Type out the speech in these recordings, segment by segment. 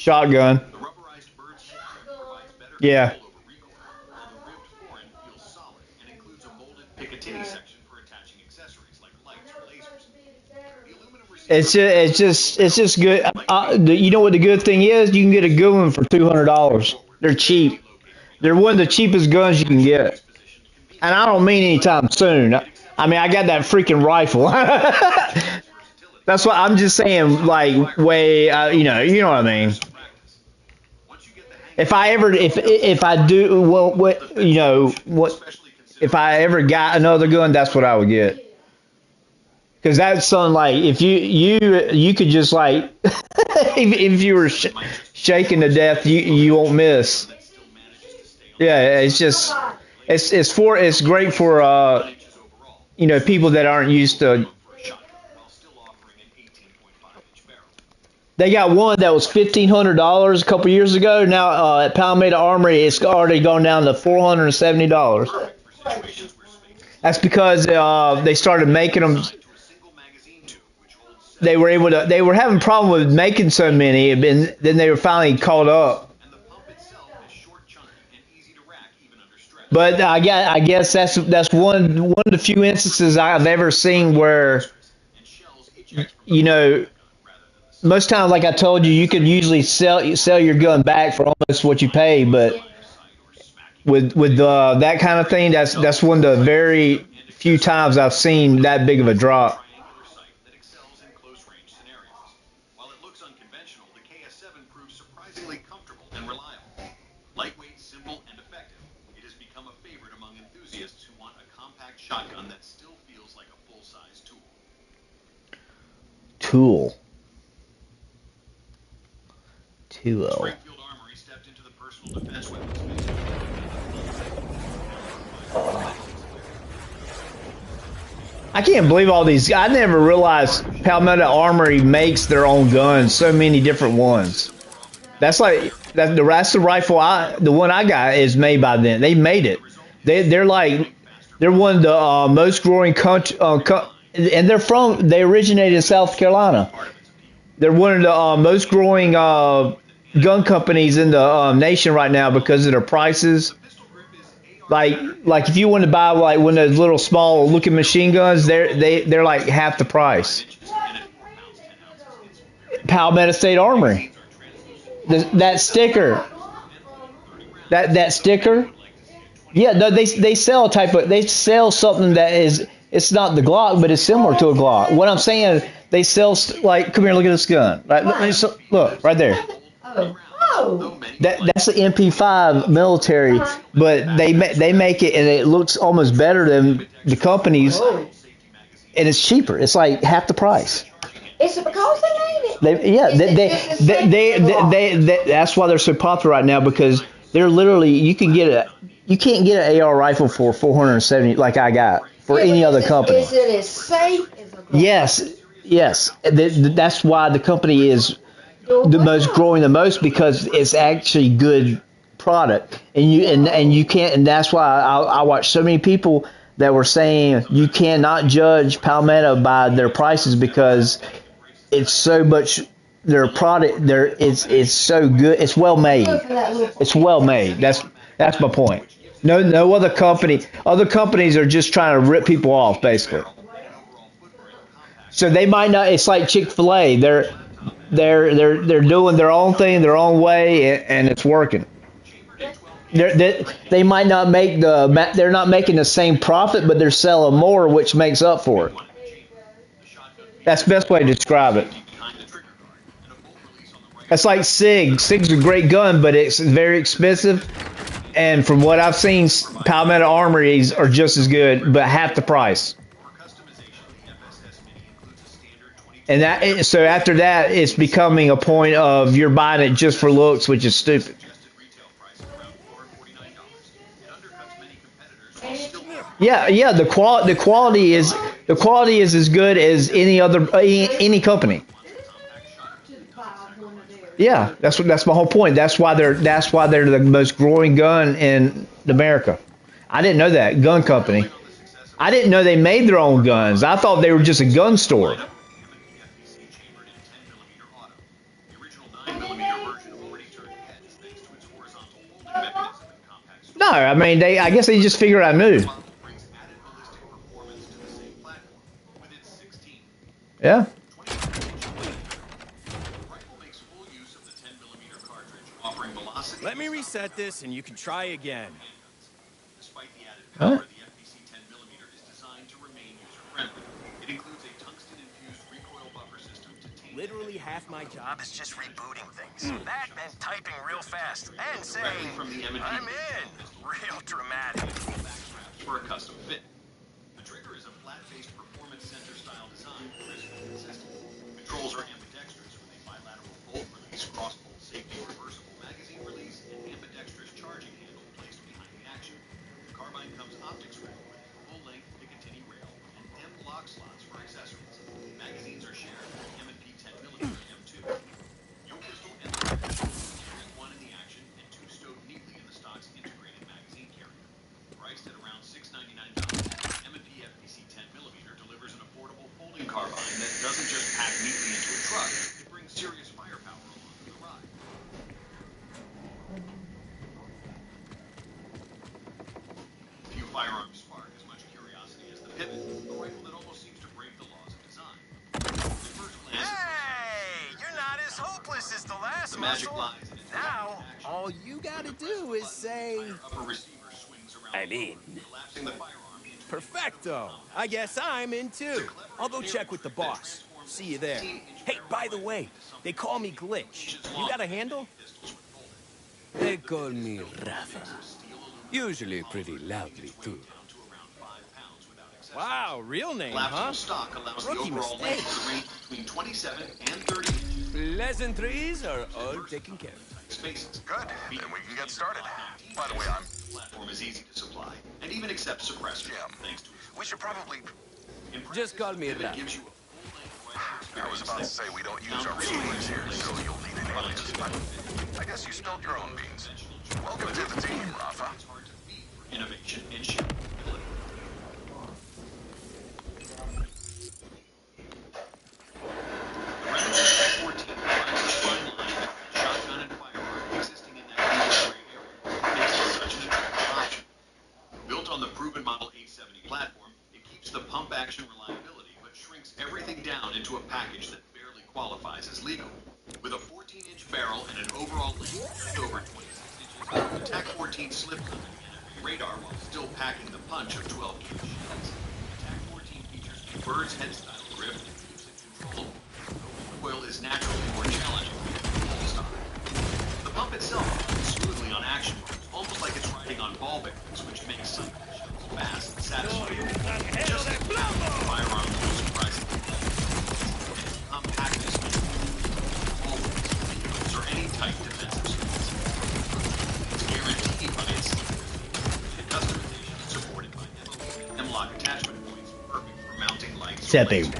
shotgun. Yeah. It's just good. You know what the good thing is? You can get a good one for $200. They're cheap. They're one of the cheapest guns you can get. And I don't mean anytime soon. I mean, I got that freaking rifle. That's what I'm just saying. Like way, you know what I mean. If I ever, if I do, well, what what, if I ever got another gun, that's what I would get. Because that's something like if you could just like if you were shaking to death, you won't miss. Yeah, it's just it's great for people that aren't used to. They got one that was $1,500 a couple years ago. Now at Palmetto Armory, it's already gone down to $470. That's because they started making them. They were having a problem with making so many, and then they were finally caught up. But I guess that's one of the few instances I've ever seen where you know most times, like I told you, you could usually sell your gun back for almost what you pay, but with that kind of thing, that's one of the very few times I've seen that big of a drop. Tool. Tool. I can't believe all these. I never realized Palmetto Armory makes their own guns. So many different ones. That's like that's the rifle. The one I got is made by them. They made it. They're one of the most growing country. And they originated in South Carolina. They're one of the most growing gun companies in the nation right now because of their prices. Like if you want to buy like one of those little small looking machine guns, they're like half the price. Palmetto State Armory. That sticker. That sticker. Yeah, no, they sell they sell something that is it's not the Glock, but it's similar to a Glock. What I'm saying, they sell like come here, look at this gun. Right, look right there. That's the MP5 military, but they make it and it looks almost better than the companies, and it's cheaper. It's like half the price. Is it because they made it? That's why they're so popular right now because they're literally you can't get an AR rifle for 470 like I got for any other company. Is it as safe as a gun? Yes. That's why the company is the most growing the most because it's actually good product and you can't and that's why I watched so many people that were saying you cannot judge Palmetto by their prices because it's so much their product it's so good, it's well made. It's well made. That's my point. No other companies are just trying to rip people off basically. So they might not, it's like Chick-fil-A. They're doing their own thing their own way and it's working. They might not they're not making the same profit, but they're selling more, which makes up for it. That's the best way to describe it. That's like SIG. SIG's a great gun, but it's very expensive. And from what I've seen, Palmetto Armories are just as good, but half the price. And so after that, it's becoming a point of you're buying it just for looks, which is stupid. Yeah. The quality is as good as any company. Yeah, that's my whole point. That's why they're the most growing gun in America. I didn't know that gun company. I didn't know they made their own guns. I thought they were just a gun store. No, I mean, I guess they just figured I knew. Yeah. Let me reset this and you can try again. Despite the added power, the FPC 10mm is designed to remain user-friendly. It includes a tungsten-infused recoil buffer system to tame... Literally half my job is just rebooting things. That meant typing real fast and saying, from the I'm in. Real dramatic. For a custom fit. The trigger is a flat-faced performance center-style design, crisp and consistent. Controls are ambidextrous with a bilateral bolt release, cross-bolt safety reversible magazine release, and ambidextrous charging handle placed behind the action. The carbine comes optics ready with a full-length Picatinny rail and M lock slots for accessories. Magazines are shared with the M&P 10mm M2. Your pistol and the one in the action and two stowed neatly in the stock's integrated magazine carrier. Priced at around $699, M&P FPC 10mm delivers an affordable folding carbine that doesn't just pack neatly into a truck, it brings serious firepower along for the ride. Few firearms spark as much curiosity as the pivot, a rifle that almost seems to break the laws of design. Hey, you're not as hopeless as the last muscle. Now, all you gotta do is say, I'm in. Perfecto. I guess I'm in too. I'll go check with the boss. See you there. Hey, by the way, they call me Glitch. You got a handle? They call me Rafa. Usually pretty loudly, too. Wow, real name, huh? Rookie mistake. Between 27 and 30. Pleasantries are all taken care of. Spaces. Good. Then we can get started. By the way, platform is easy to supply and even accepts suppressors. Thanks to we should probably... Just call me Rafa. I was about to say we don't use our real names here, so you'll need an alias, but I guess you spilled your own beans. Welcome to the team, Rafa. Innovation and shareability. The Remington Tech 14 provides a fine line between shotgun and firearm existing in that gray area. Makes it such an attractive option. Built on the proven Model 870 platform, it keeps the pump action reliability, but shrinks everything down into a package that barely qualifies as legal. With a 14-inch barrel and an overall length just over 26 inches, the TAC 14 slips on the enemy radar while still packing the punch of 12-gauge shells. The TAC 14 features a bird's head-style grip that keeps it controllable. The recoil is naturally more challenging than the full stock. The pump itself runs smoothly on action modes, almost like it's riding on ball bearings, which makes some shells fast and satisfying. Just as the firearm goes surprisingly well. Compactness or any type defensive space. It's guaranteed by its customization supported by M-lock attachment points, perfect for mounting lights. Stepping.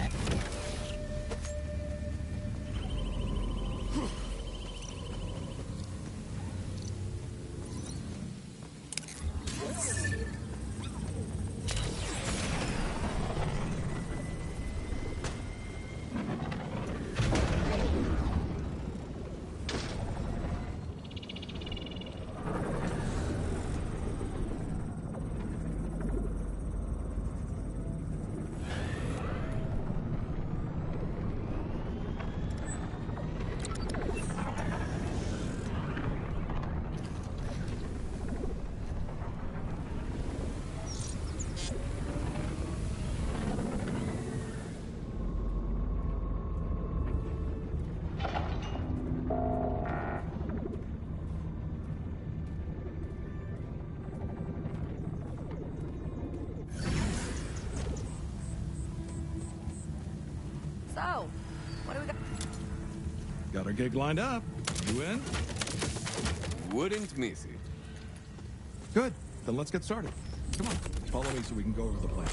So, what do we got? Got our gig lined up. You in? Wouldn't miss it. Good. Then let's get started. Come on, follow me so we can go over the plan.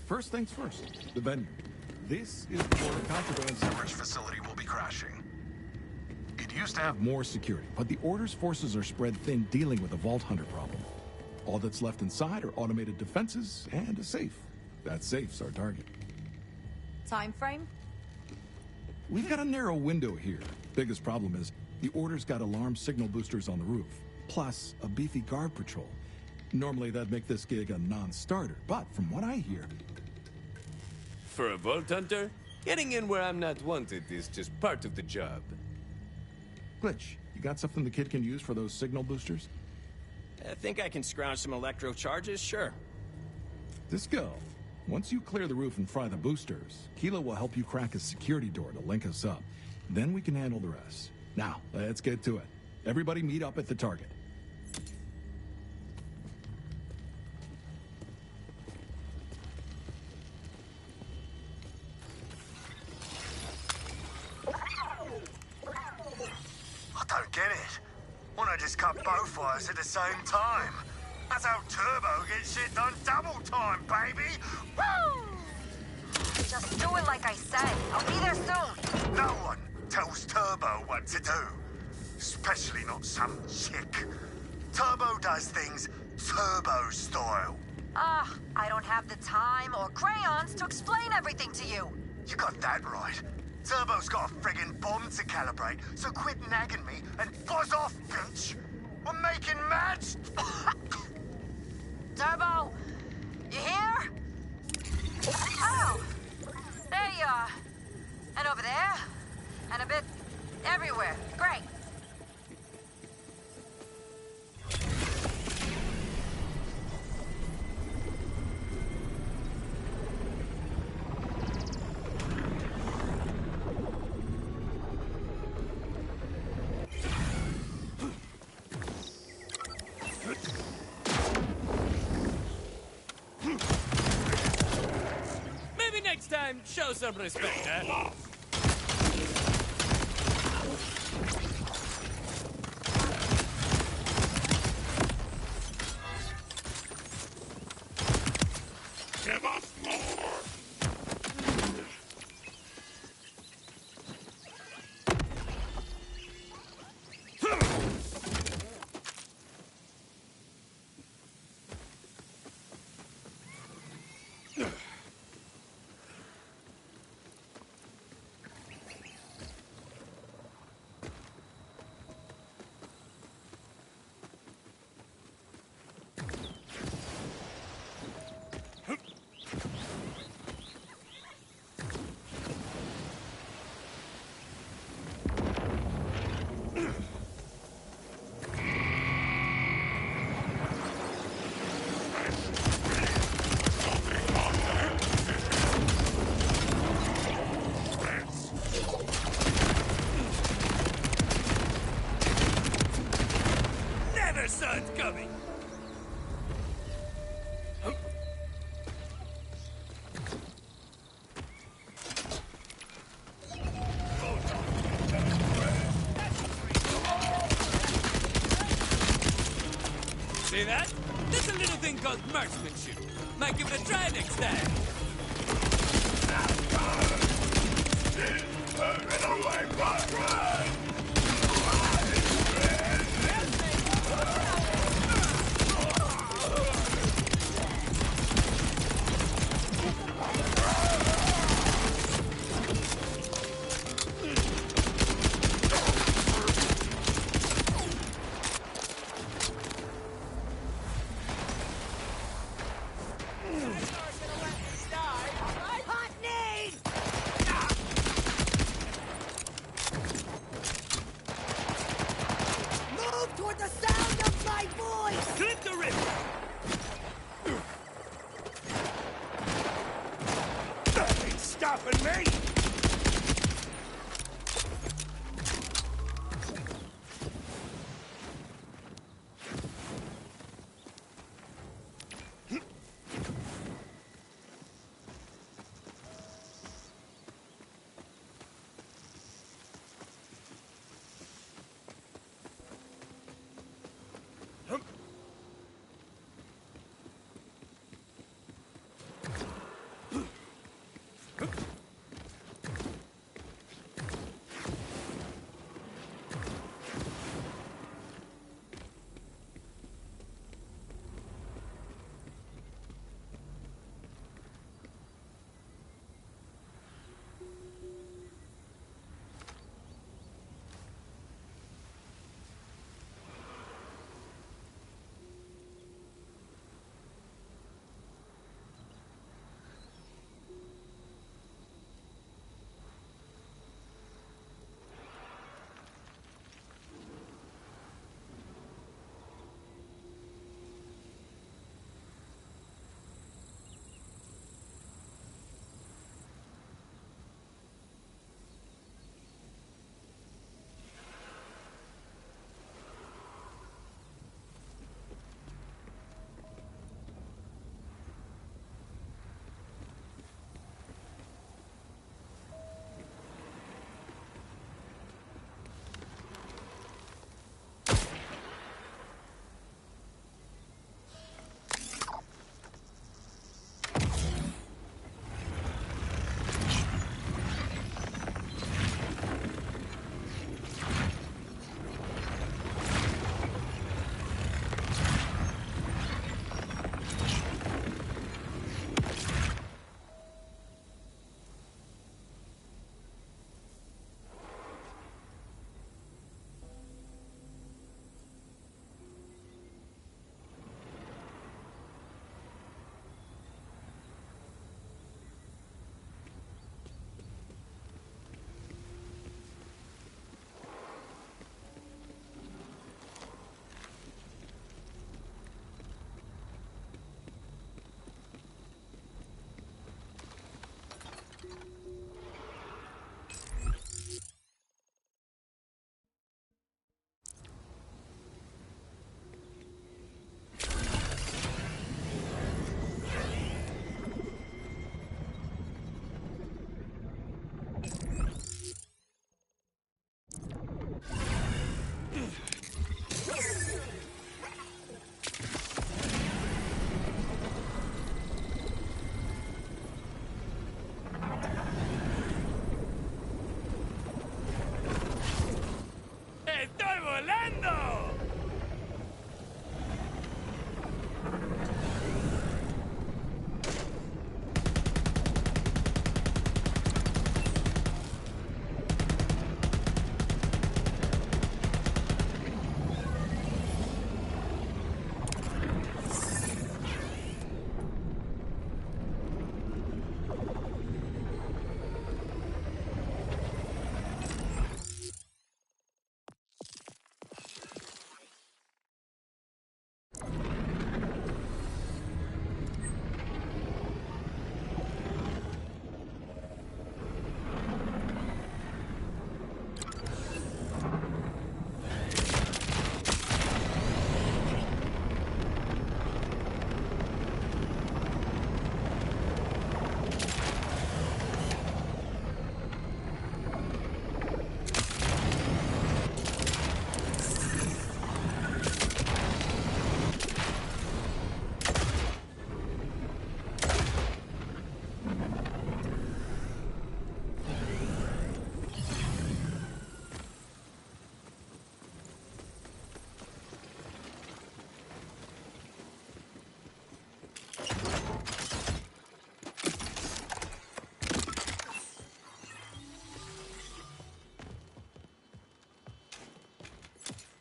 First things first, the venue. This is the border contraband storage facility will be crashing. used to have More security, but the Order's forces are spread thin dealing with the Vault Hunter problem. All that's left inside are automated defenses and a safe. That safe's our target. Time frame? We've got a narrow window here. Biggest problem is the Order's got alarm signal boosters on the roof, plus a beefy guard patrol. Normally that'd make this gig a non-starter, but from what I hear... For a Vault Hunter, getting in where I'm not wanted is just part of the job. Glitch, you got something the kid can use for those signal boosters? I think I can scrounge some electro charges, sure. Disco. Once you clear the roof and fry the boosters, Kilo will help you crack a security door to link us up. Then we can handle the rest. Now, let's get to it. Everybody meet up at the target. I don't get it. Why not just cut both fires at the same time? That's how Turbo gets shit done double time, baby! Woo! Just do it like I say. I'll be there soon. No one tells Turbo what to do. Especially not some chick. Turbo does things Turbo style. I don't have the time or crayons to explain everything to you. You got that right. Turbo's got a friggin' bomb to calibrate, so quit nagging me and buzz off, bitch! We're making match! Turbo, you here? Oh, there you are. And over there, and a bit everywhere. Great. Maybe next time, show some respect, huh? Give us more! Never saw it coming! See that? That's a little thing called marksmanship. Might give it a try next time. Move toward the sound of my voice! Clip the rip! That ain't stopping me!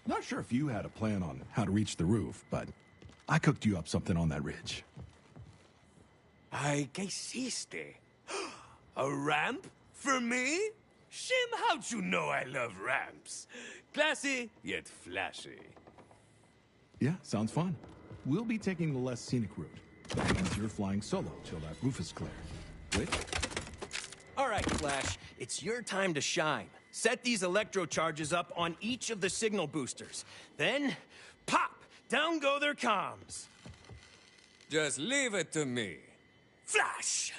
Not sure if you had a plan on how to reach the roof, but I cooked you up something on that ridge. Ay, ¿qué hiciste? A ramp? For me? Shim, how'd you know I love ramps? Classy, yet flashy. Yeah, sounds fun. We'll be taking the less scenic route. That means you're flying solo till that roof is clear. Wait. All right, Flash, it's your time to shine. Set these electro charges up on each of the signal boosters. Then, pop! Down go their comms. Just leave it to me. Flash!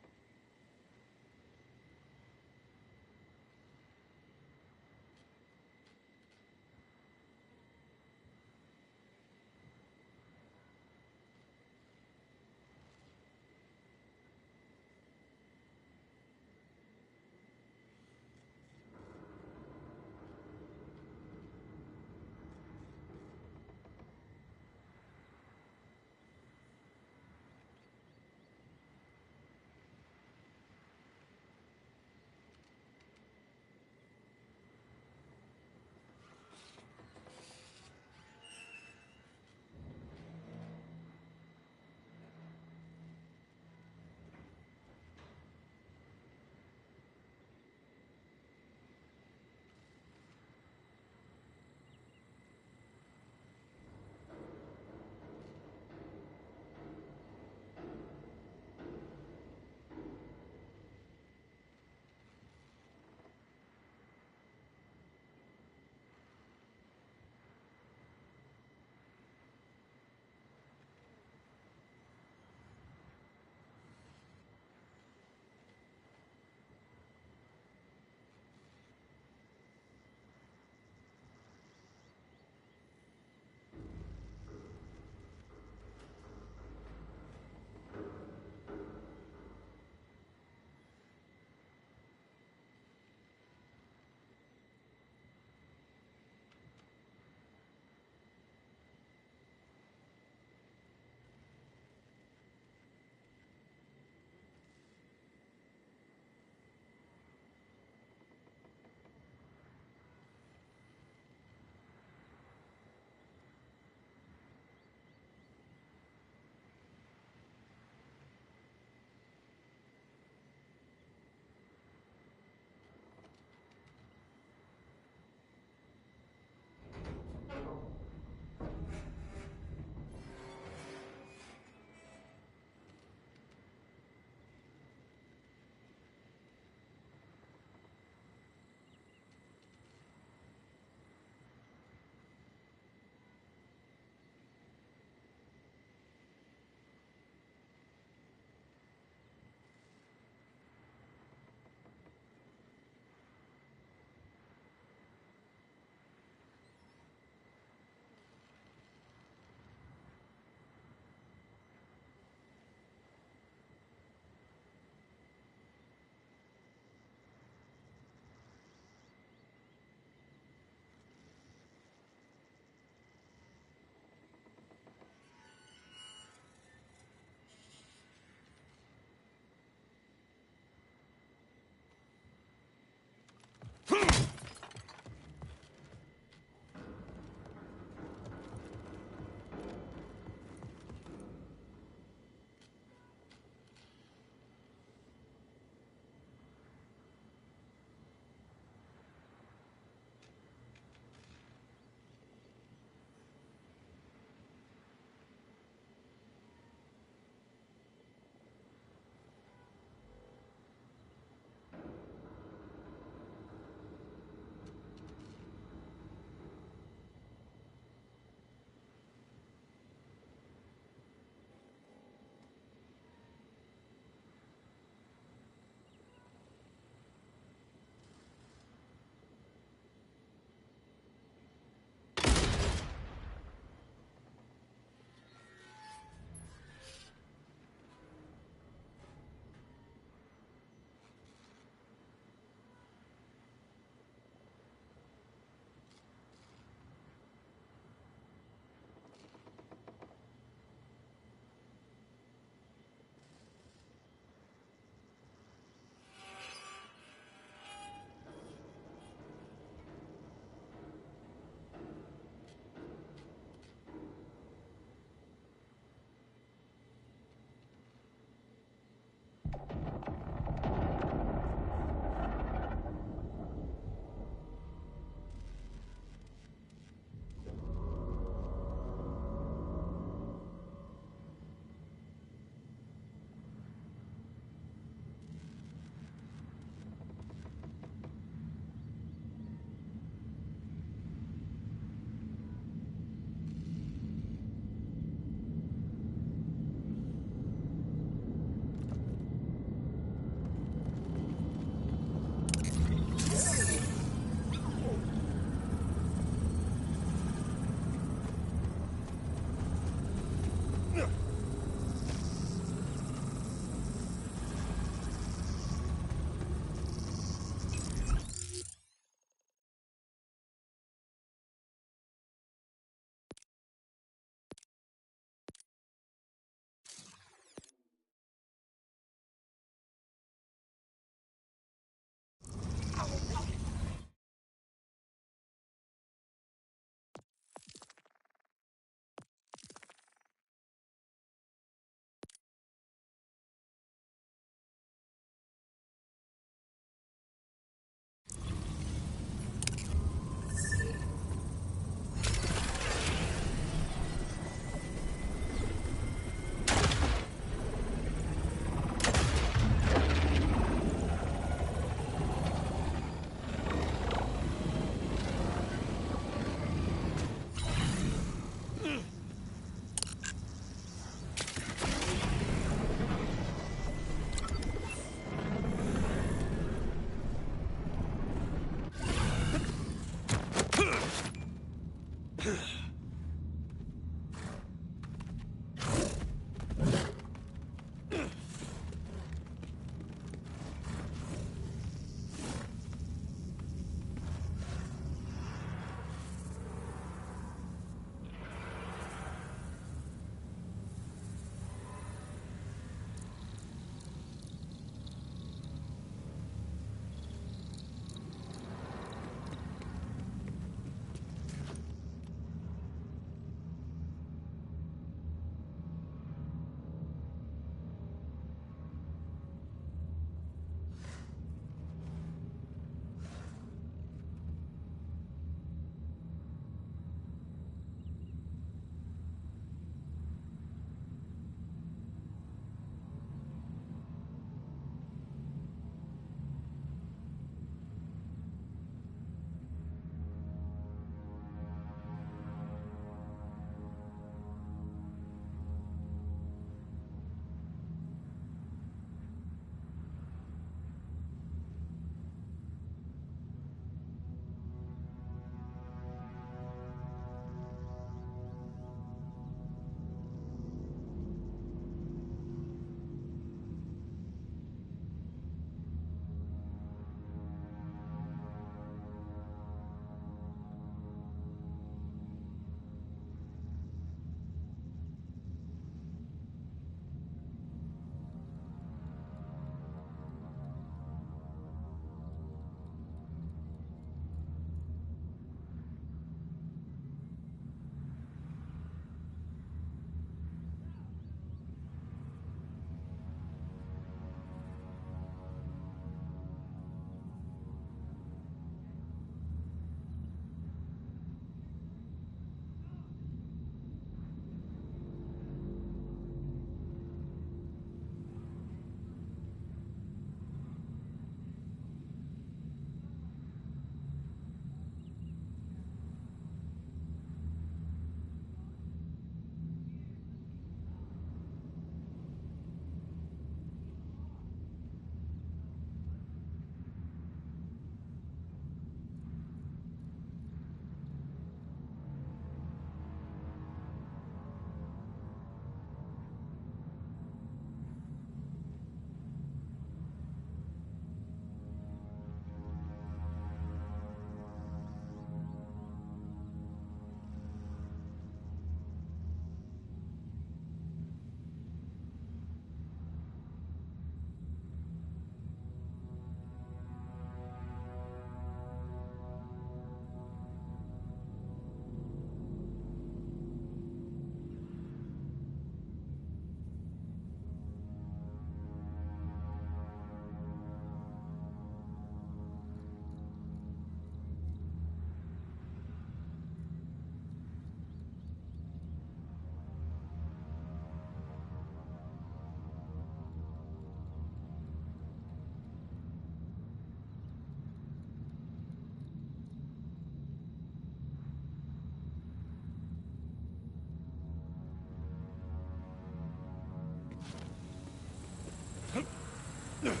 Splash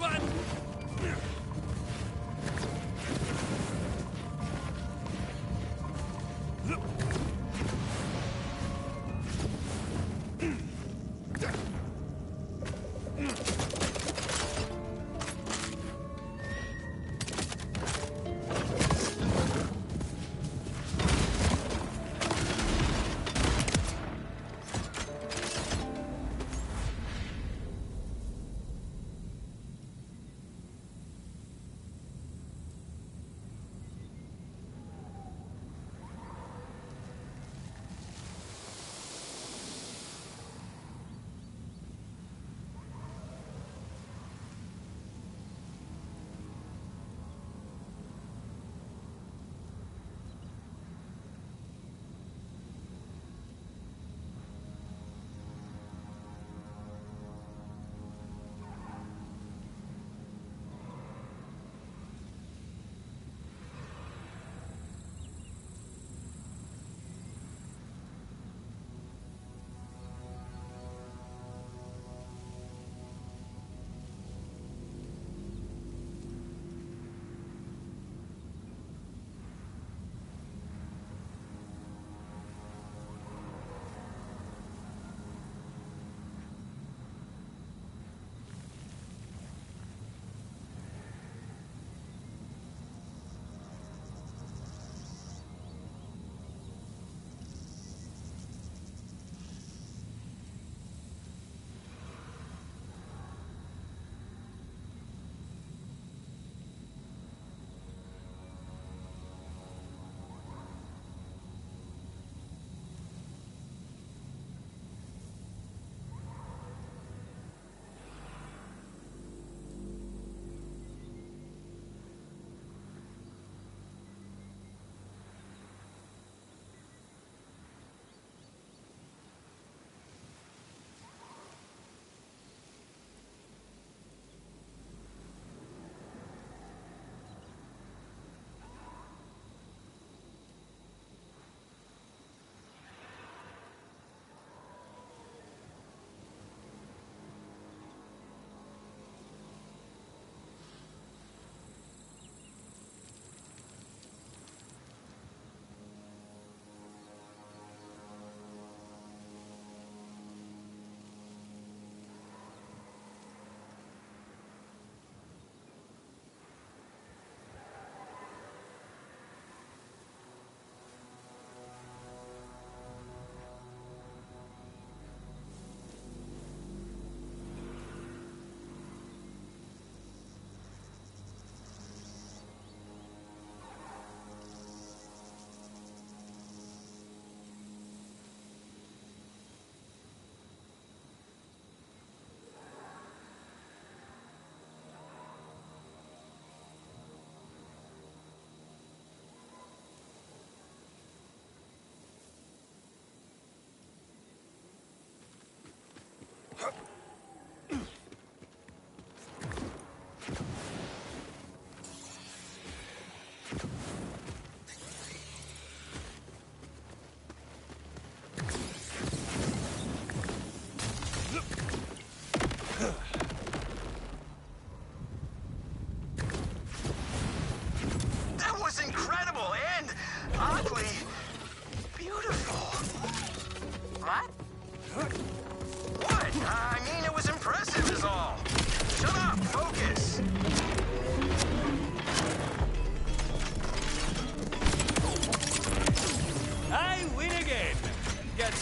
one!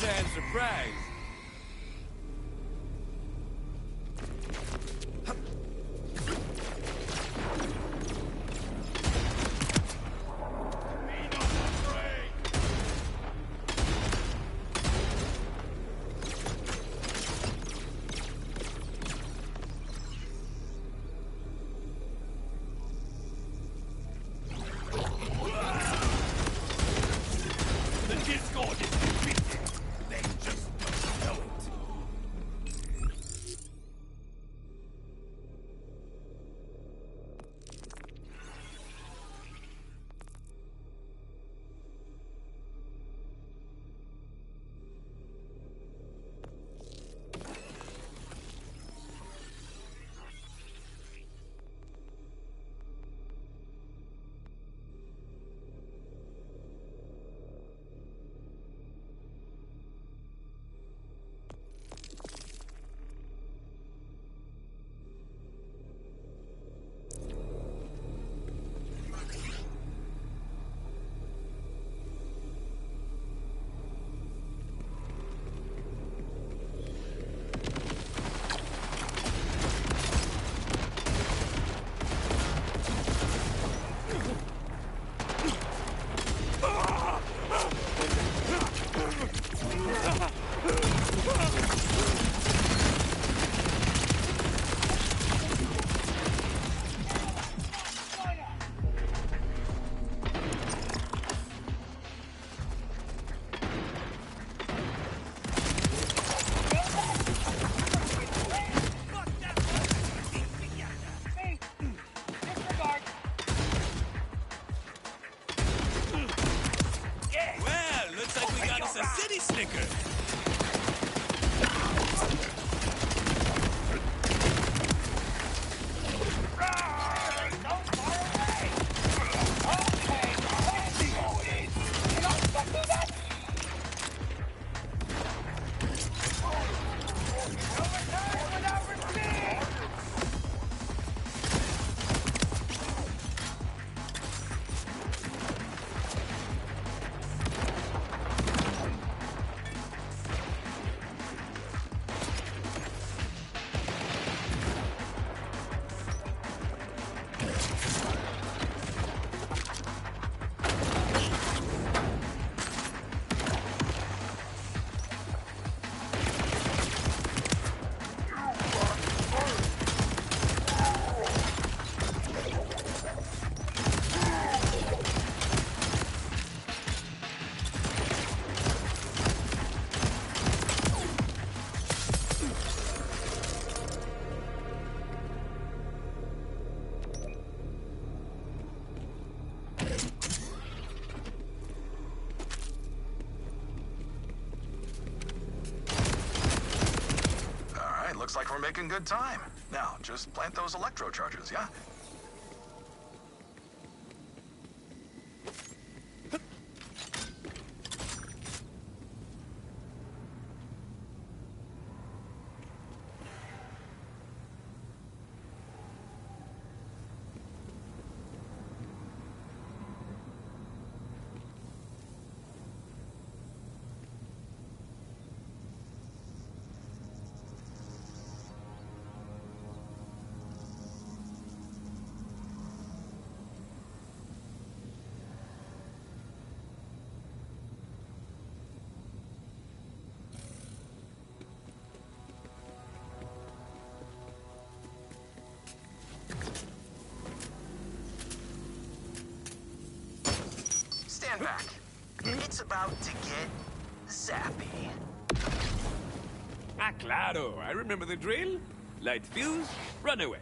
and surprise. city slicker. Looks like we're making good time. Now, just plant those electro charges, yeah? Stand back. It's about to get zappy. Ah, claro. I remember the drill. Light fuse, run away.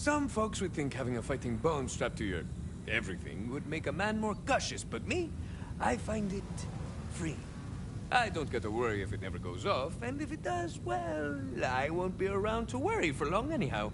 Some folks would think having a fighting bone strapped to your everything would make a man more cautious, but me, I find it free. I don't get to worry if it never goes off, and if it does, well, I won't be around to worry for long anyhow.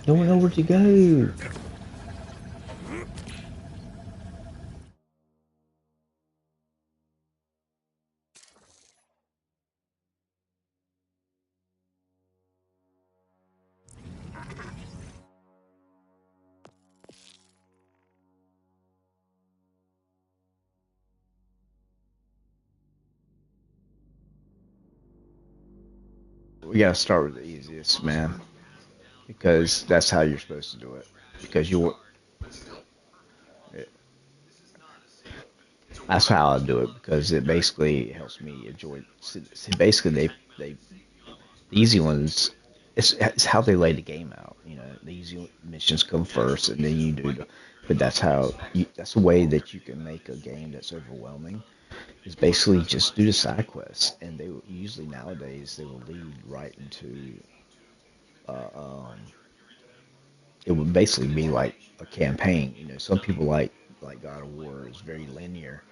Don't know where to go. We gotta start with the easiest, man, because that's how you're supposed to do it. Because that's how I do it. Because it basically helps me enjoy. See, basically, the easy ones. It's how they lay the game out. You know, the easy missions come first, and then you do. But that's how. That's the way that you can make a game that's overwhelming. Is basically just do the side quests, and they usually nowadays they will lead right into. Uh, um, it would basically be like a campaign. You know, some people like God of War is very linear,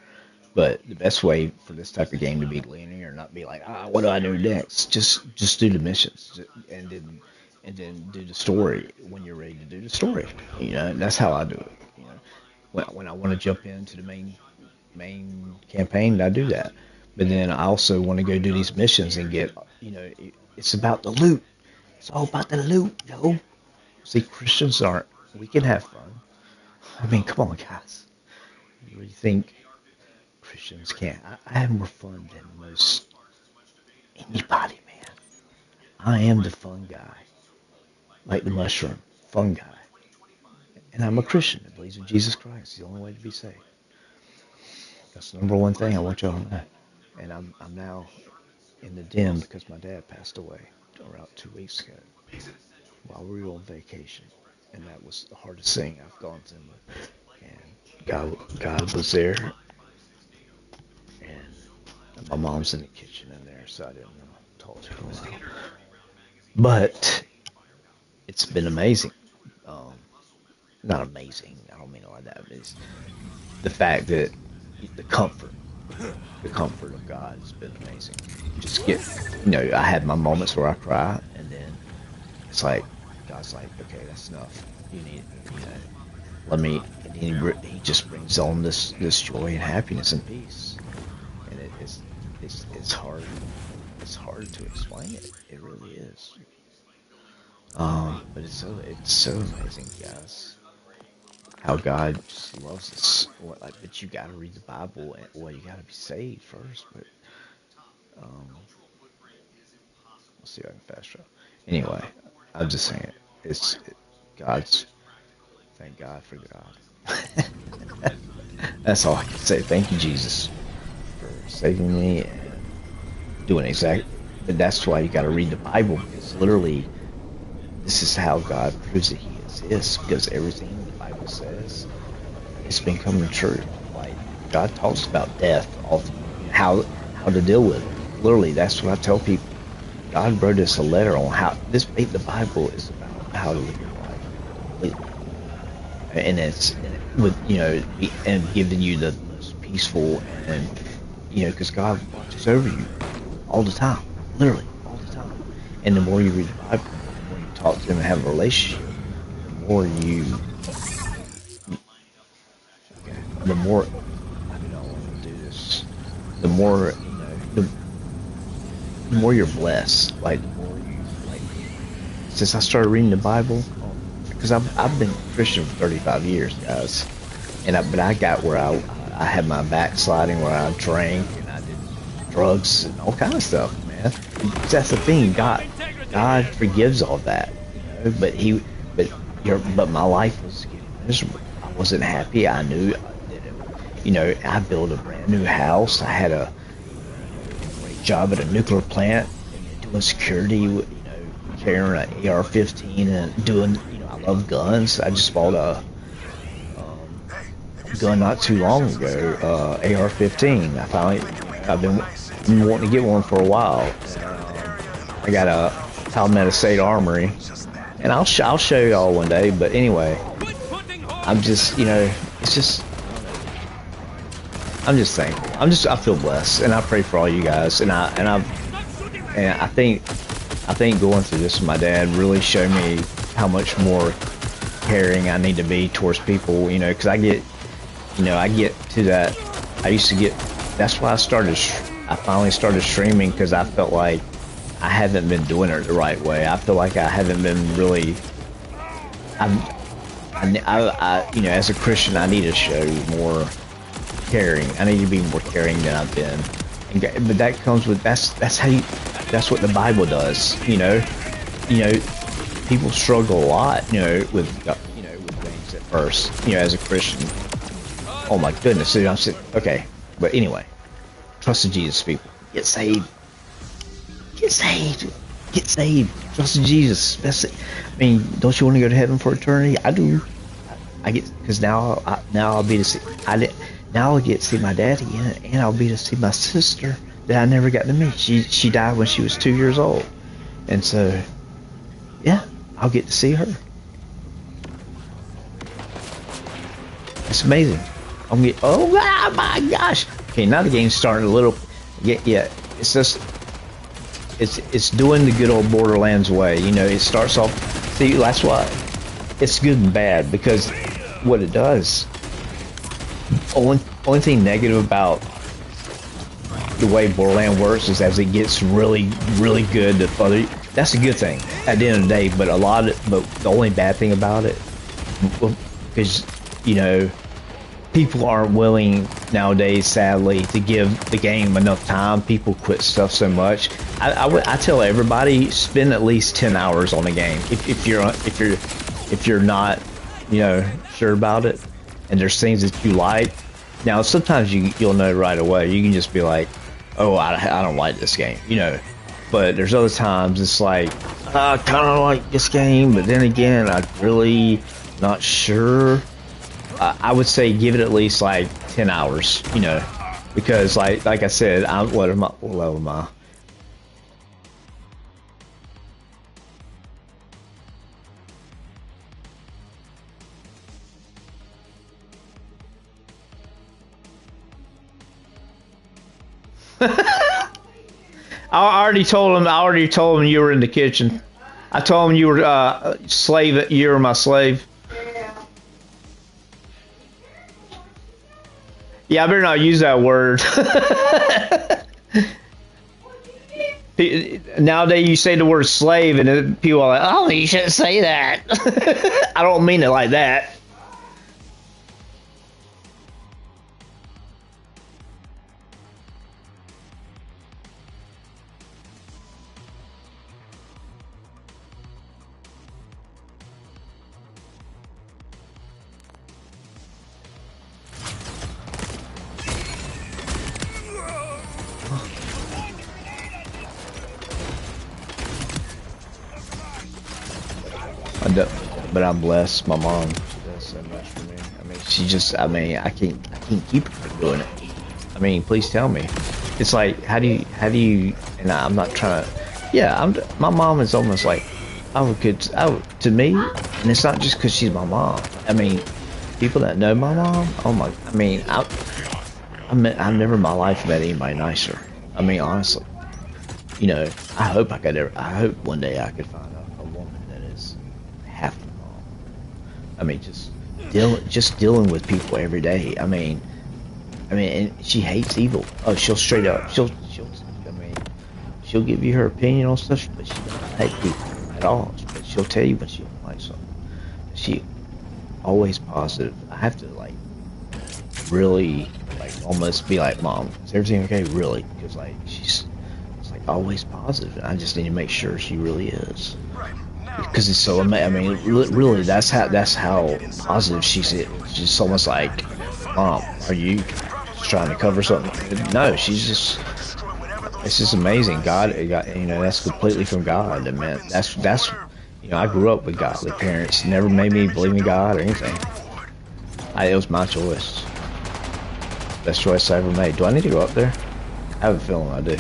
but the best way for this type of game to be linear, not be like, what do I do next? Just do the missions, and then do the story when you're ready to do the story. You know, and that's how I do it. You know, when I want to jump into the main campaign, I do that. But then I also want to go do these missions and get, you know, it's about the loot. It's all about the loot, yo. See, Christians aren't. We can have fun. I mean, come on, guys. You really think Christians can't? I have more fun than most anybody, man. I am the fun guy, like the mushroom, fun guy. And I'm a Christian that believes in Jesus Christ. It's the only way to be saved. That's the number one thing I want y'all to know. And I'm now in the den because my dad passed away around 2 weeks ago while we were on vacation. And that was the hardest thing I've gone through. And God was there, and my mom's in the kitchen in there, so I didn't talk to her a while. But it's been amazing. Not amazing. I don't mean it like that. But it's the fact that the comfort, of God has been amazing. Just get, I had my moments where I cry, and then it's like God's like, okay, that's enough. You need, let me. And he just brings on this joy and happiness and peace, and it's hard. It's hard to explain it. It really is. But it's so amazing, guys. How God just loves us. But you got to read the Bible, and you got to be saved first. But we'll see if I can fast travel. Anyway, I'm just saying God's. Thank God for God. That's all I can say. Thank you, Jesus, for saving me and doing exactly. But that's why you got to read the Bible, because literally, this is how God proves that He exists. Because everything the Bible says, it's been coming true. Like God talks about death, how to deal with it. Literally, that's what I tell people. God wrote us a letter on how the Bible is about how to live your life, and it's with and giving you the most peaceful, and because God watches over you all the time, literally all the time. And the more you read the Bible, the more you talk to Him and have a relationship, the more I don't want to do this. The more the more you're blessed. Like the more you since I started reading the Bible, because I've been Christian for 35 years, guys, but I got where I had my backsliding, where I drank and I did drugs and all kind of stuff, man. That's the thing, God forgives all that, but my life was getting miserable. I wasn't happy. I knew I didn't, I built a brand new house. I had a great job at a nuclear plant, doing security, you know, carrying an AR-15 and doing, you know, I love guns. I just bought a gun not too long ago, AR-15. I've been wanting to get one for a while. I got a Palmetto Armory, and I'll show y'all one day. But anyway, I'm just, you know, it's just, I'm just thankful. I feel blessed, and I pray for all you guys. And I think going through this with my dad really showed me how much more caring I need to be towards people. You know, because I get to that. I used to get. That's why I finally started streaming, because I felt like I haven't been doing it the right way. I feel like I haven't been really. I you know, as a Christian, I need to show more caring. I need to be more caring than I've been. But that comes with that's what the Bible does. You know, people struggle a lot. You know, with things at first. You know, as a Christian. Oh my goodness! I'm sitting, okay, but anyway, trust in Jesus, people. Get saved. Get saved. Get saved. Trust in Jesus. That's it. I mean, don't you want to go to heaven for eternity? I do. I get, because now I'll be to see. Now I'll get to see my daddy, and I'll be to see my sister that I never got to meet. She died when she was 2 years old, and so yeah, I'll get to see her. It's amazing. Oh my gosh. Okay, now the game's starting a little. Yeah. It's just. It's doing the good old Borderlands way. You know, it starts off. See, that's why it's good and bad, because what it does. Only thing negative about the way Borderlands works is as it gets really good, that's a good thing at the end of the day. But the only bad thing about it, because you know, people aren't willing nowadays, sadly, to give the game enough time. People quit stuff so much. I tell everybody, spend at least 10 hours on the game if you're not, you know, sure about it, and there's things that you like. Now sometimes you'll know right away. You can just be like, oh, I don't like this game, you know. But there's other times it's like, I kind of like this game, but then again, I'm really not sure. I would say give it at least like 10 hours, you know, because like I said, what level am I? I already told him you were in the kitchen. I told him you were slave. You were my slave. Yeah, I better not use that word. Nowadays, you say the word slave, and people are like, "Oh, you shouldn't say that." I don't mean it like that. But I'm blessed. My mom, she does so much for me. I mean, I can't keep her from doing it. I mean, please tell me. It's like, how do you? And I'm not trying to. Yeah, my mom is almost like, to me, and it's not just because she's my mom. I mean, people that know my mom. Oh my! I mean, I've never in my life met anybody nicer. I mean, honestly, you know, I hope one day I could find a woman that is half my mom. I mean, just dealing with people every day. I mean, and she hates evil. Oh, she'll straight up. She'll give you her opinion on stuff, but she doesn't hate people at all. But she'll tell you when she don't like something. She always positive. I have to like really like almost be like, Mom, is everything okay? Really? Because like it's like always positive, and I just need to make sure she really is. Because it's so amazing. I mean, really, that's how positive she's. She's almost like, Mom, are you trying to cover something? No, she's just It's just amazing. God, you know, that's completely from God. And man, that's you know, I grew up with godly parents. Never made me believe in God or anything. It was my choice. Best choice I ever made. Do I need to go up there? I have a feeling I do.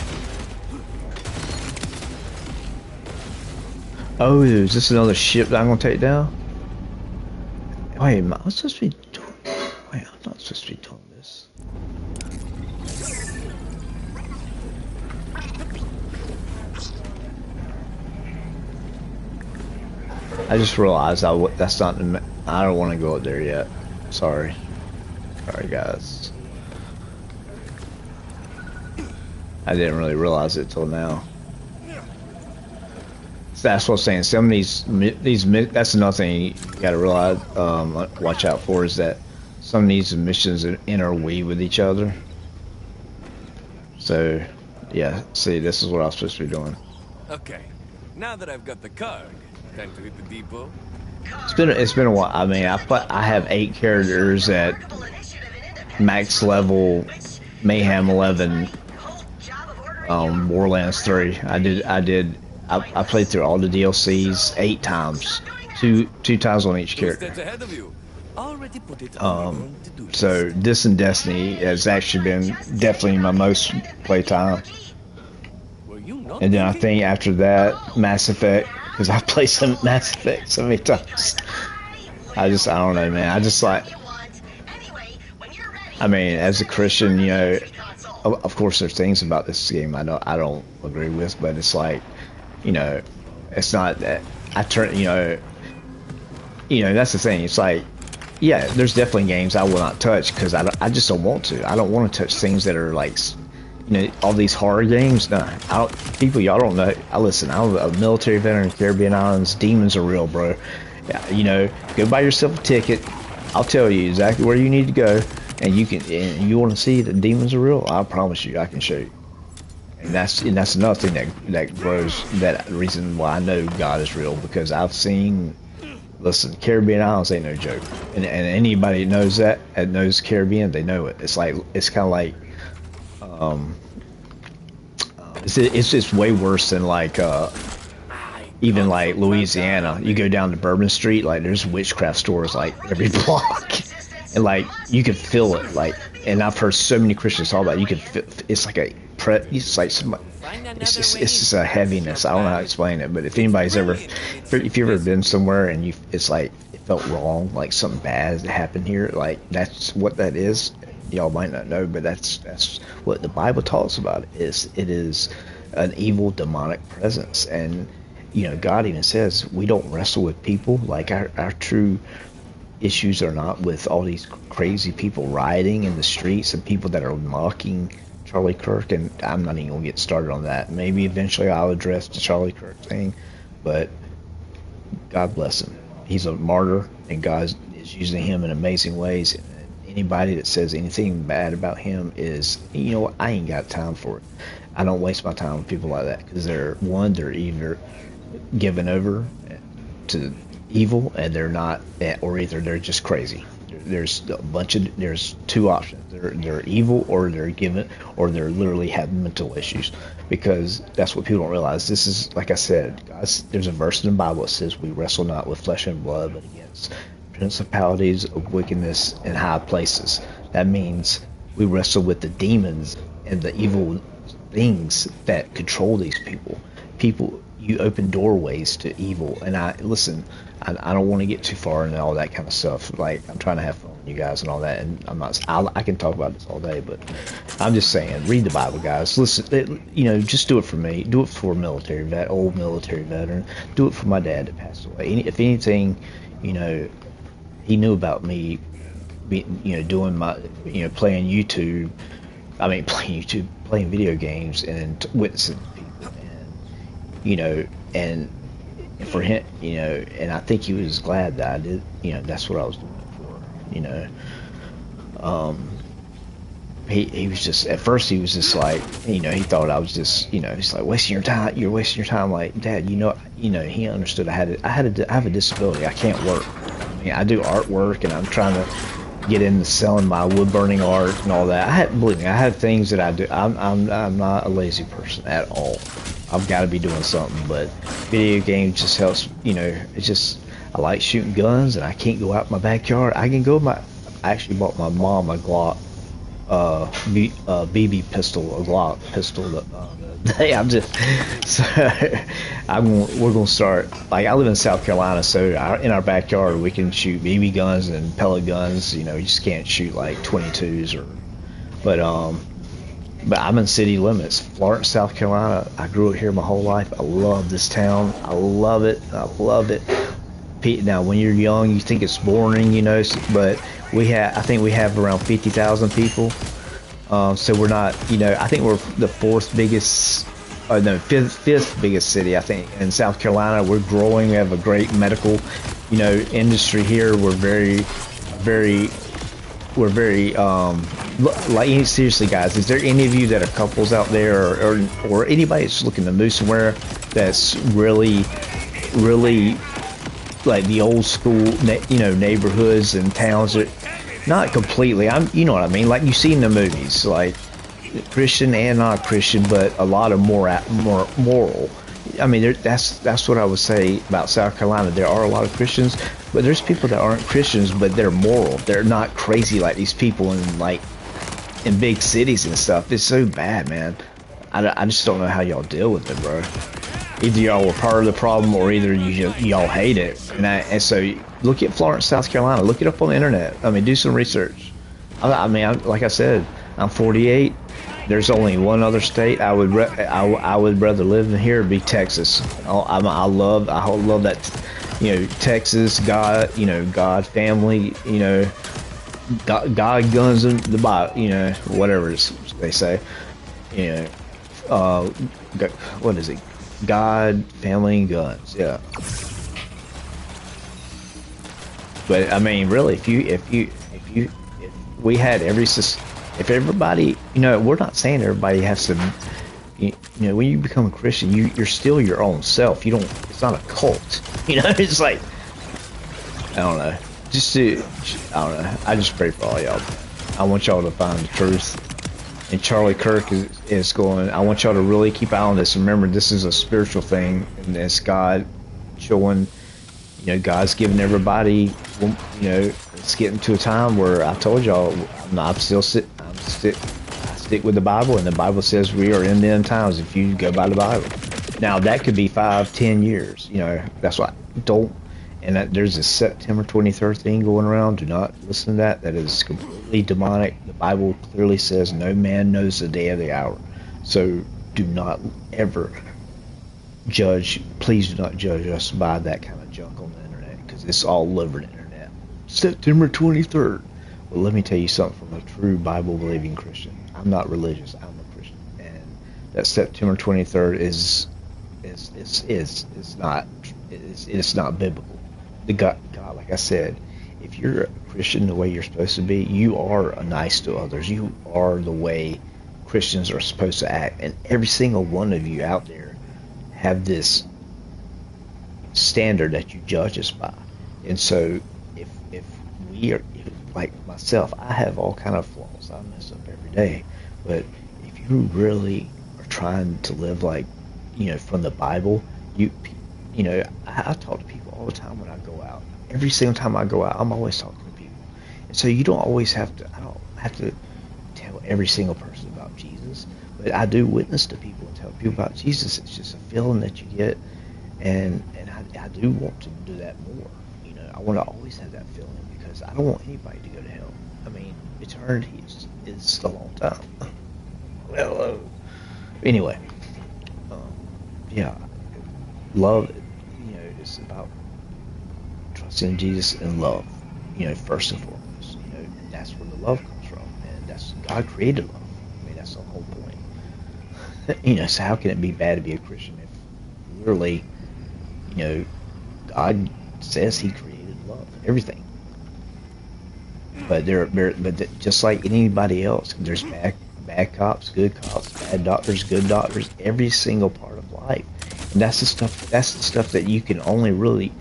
Oh, is this another ship that I'm gonna take down? Wait, am I supposed to be doing? Wait, I'm not supposed to be doing this. I just realized that's not. I don't want to go up there yet. Sorry, guys. I didn't really realize it till now. So that's what I'm saying. Some of these. That's another thing you gotta realize. Watch out for is that some of these missions interweave with each other. So, yeah. See, this is what I was supposed to be doing. Okay. Now that I've got the card, time to hit the depot. It's been a while. I mean, I have 8 characters at max level, Mayhem 11, Borderlands 3. I played through all the DLCs 8 times, two times on each character. So this and Destiny has actually been definitely my most play time. And then I think after that, Mass Effect, because I've played some Mass Effect so many times. I don't know, man. I just like, I mean, as a Christian, you know, of course there's things about this game I don't agree with, but it's like, you know, it's not that I turn, you know, that's the thing. It's like, yeah, there's definitely games I will not touch because I just don't want to. I don't want to touch things that are like, you know, all these horror games. No, people, y'all don't know. I'm a military veteran in Caribbean islands. Demons are real, bro. Yeah, you know, go buy yourself a ticket. I'll tell you exactly where you need to go, and you want to see that demons are real. I promise you, I can show you. And that's another thing that grows. That reason why I know God is real, because I've seen. Listen, Caribbean islands ain't no joke, and anybody knows that and knows Caribbean, they know it. It's like, it's kind of like, it's just way worse than like even like Louisiana. You go down to Bourbon Street, like there's witchcraft stores like every block, and like you can feel it. Like, and I've heard so many Christians talk about it, you can feel, it's like it's like it's just a heaviness. I don't know how to explain it, but if anybody's ever, if you've ever been somewhere and it's like it felt wrong, like something bad happened here, like that's what that is. Y'all might not know, but that's what the Bible talks about. It is an evil demonic presence, and you know, God even says we don't wrestle with people. Like our true issues are not with all these crazy people rioting in the streets and people that are mocking Charlie Kirk, and I'm not even gonna get started on that. Maybe eventually I'll address the Charlie Kirk thing, but God bless him. He's a martyr, and God is using him in amazing ways. And anybody that says anything bad about him is, you know what, I ain't got time for it. I don't waste my time with people like that, because they're either given over to evil, and they're not, or either they're just crazy. There's two options. They're evil, or they're given, or they're literally have mental issues, because that's what people don't realize. This is, like I said, guys, there's a verse in the Bible that says we wrestle not with flesh and blood, but against principalities of wickedness in high places. That means we wrestle with the demons and the evil things that control these people. You open doorways to evil, and I don't want to get too far into all that kind of stuff. Like, I'm trying to have fun with you guys and all that, and I can talk about this all day, but I'm just saying, read the Bible, guys. Listen, you know, just do it for me. Do it for old military veteran. Do it for my dad that passed away. If anything, you know, he knew about me, doing my, playing video games and witnessing people, and for him, and I think he was glad that I did, that's what I was doing it for, he was just, at first he was just like, he thought I was just, he's like, wasting your time, you're wasting your time. Like, Dad, he understood I have a disability. I can't work. I mean, I do artwork, and I'm trying to get into selling my wood burning art and all that. Believe me, I have things that I do. I'm not a lazy person at all. I've got to be doing something, but video games just helps. You know, it's just I like shooting guns, and I can't go out in my backyard. I can go I actually bought my mom a Glock, BB pistol, a Glock pistol. The day I'm just so we're gonna start. Like I live in South Carolina, so in our backyard we can shoot BB guns and pellet guns. You know, you just can't shoot like 22s or. But I'm in city limits, Florence, South Carolina. I grew up here my whole life. I love this town. I love it. I love it. Now, when you're young, you think it's boring, you know, but I think we have around 50,000 people. So we're not, you know, I think we're the fifth biggest city, I think, in South Carolina. We're growing. We have a great medical, you know, industry here. We're very like, seriously, guys, is there any of you that are couples out there, or anybody that's looking to move somewhere that's really like the old school, you know, neighborhoods and towns that not completely, you know what I mean, like you see in the movies, like Christian and not Christian, but a lot of more moral. I mean, that's what I would say about South Carolina. There are a lot of Christians, but there's people that aren't Christians, but they're moral. They're not crazy like these people in big cities and stuff. It's so bad, man. I just don't know how y'all deal with it, bro. Either y'all were part of the problem, or either y'all hate it. And so look at Florence, South Carolina. Look it up on the internet. I mean, do some research. I mean, like I said, I'm 48. There's only one other state I would rather live in here. It'd be Texas. I love that, you know, Texas, God, you know, God, family, you know, God, guns, and the Bible, you know, whatever they say, you know, what is it? God, family, and guns. Yeah. But I mean, really, if we had if everybody, you know, we're not saying everybody has to, you know, when you become a Christian, you're still your own self. You don't. It's not a cult. You know, it's like, I don't know. I don't know. I just pray for all y'all. I want y'all to find the truth. And Charlie Kirk is going, I want y'all to really keep out on this. Remember, this is a spiritual thing, and it's God showing, you know, God's giving everybody, you know, it's getting to a time where I told y'all, I stick with the Bible, and the Bible says we are in the end times if you go by the Bible. Now, that could be 5-10 years, you know, that's why there's a September 23rd thing going around. Do not listen to that. That is completely demonic. The Bible clearly says no man knows the day or the hour. So do not ever judge. Please do not judge us by that kind of junk on the internet, because it's all over the internet. September 23rd. Well, let me tell you something from a true Bible-believing Christian. I'm not religious. I'm a Christian, and that September 23rd is not biblical. The God, like I said, if you're a Christian the way you're supposed to be, you are nice to others. You are the way Christians are supposed to act. And every single one of you out there have this standard that you judge us by. And so if like myself, I have all kind of flaws. I mess up every day. But if you really are trying to live like, you know, from the Bible, you know, I talk to people all the time when I go out. Every single time I go out, I'm always talking to people. And so you don't always have to, I don't have to tell every single person about Jesus, but I do witness to people and tell people about Jesus. It's just a feeling that you get, and I do want to do that more. You know, I want to always have that feeling, because I don't want anybody to go to hell. I mean, eternity is a long time. Well, anyway, yeah, love, you know, it's about trusting Jesus and love, you know, first and foremost, you know, and that's where the love comes from, and that's, God created love. I mean, that's the whole point. You know, so how can it be bad to be a Christian if literally, you know, God says he created love, everything. But just like anybody else, there's bad cops, bad doctors, good doctors, every single part of life. And that's the stuff that you can only really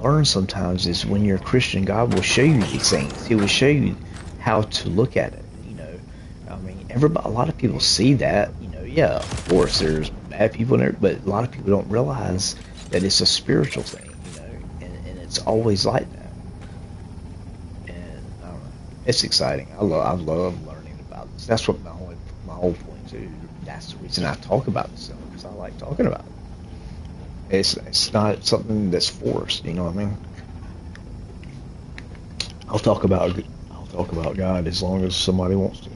learn sometimes is when you're a Christian, God will show you these things. He will show you how to look at it. You know, I mean, everybody, a lot of people see that. You know, yeah, of course, there's bad people in there, but a lot of people don't realize that it's a spiritual thing. You know, and it's always like that. And I don't know, it's exciting. I love learning about this. That's what my whole point too. That's the reason I talk about this stuff, because I like talking about it. It's not something that's forced. You know what I mean? I'll talk about God as long as somebody wants to.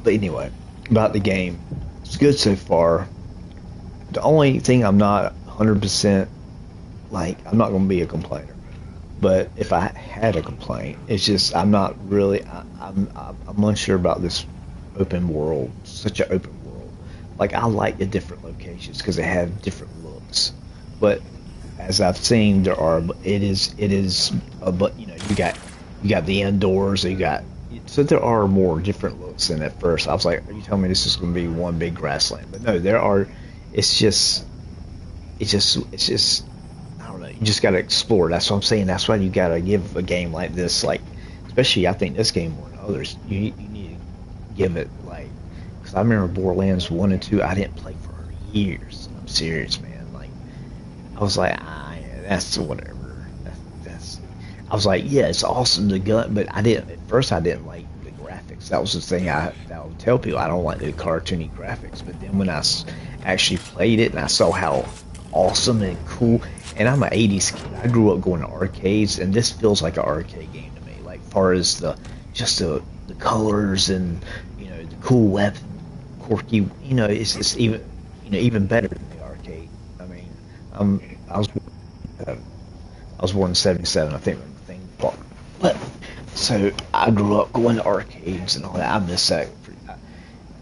But anyway, about the game, it's good so far. The only thing I'm not 100% like, I'm not going to be a complainer. But if I had a complaint, it's just I'm not really. I'm unsure about this open world, such an open world. Like, I like the different locations because they have different looks. But as I've seen, it is. But you know, you got the indoors. So there are more different looks than at first. I was like, are you telling me this is going to be one big grassland? But no, there are. It's just. I don't know. You just got to explore. That's what I'm saying. That's why you got to give a game like this, like, especially I think this game more than others. You need to give it, like, because I remember Borderlands 1 and 2. I didn't play for years. I'm serious, man. Like, I was like, yeah, that's whatever. That's. I was like, yeah, it's awesome, the gun, but at first I didn't like the graphics. That was the thing I would tell people. I don't like the cartoony graphics. But then when I actually played it and I saw how awesome and cool, and I'm an 80s kid. I grew up going to arcades, and this feels like an arcade game to me. Like, far as the colors and, you know, the cool weapon, quirky, you know, it's even, you know, even better than the arcade. I mean, I was born in '77, I think, when the thing bought. But so I grew up going to arcades and all that. I miss that.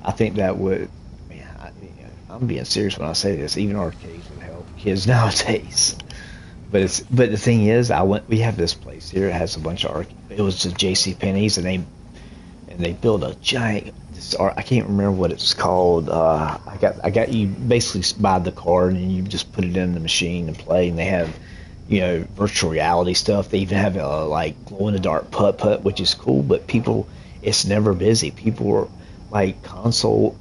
I think that would. I'm being serious when I say this. Even arcades would help kids nowadays. But the thing is, we have this place here. It has a bunch of it was the J.C. Penney's, and they built a giant. I can't remember what it's called. I got you basically buy the card and you just put it in the machine and play. And they have, you know, virtual reality stuff. They even have like glow in the dark putt, which is cool. But it's never busy. People are like console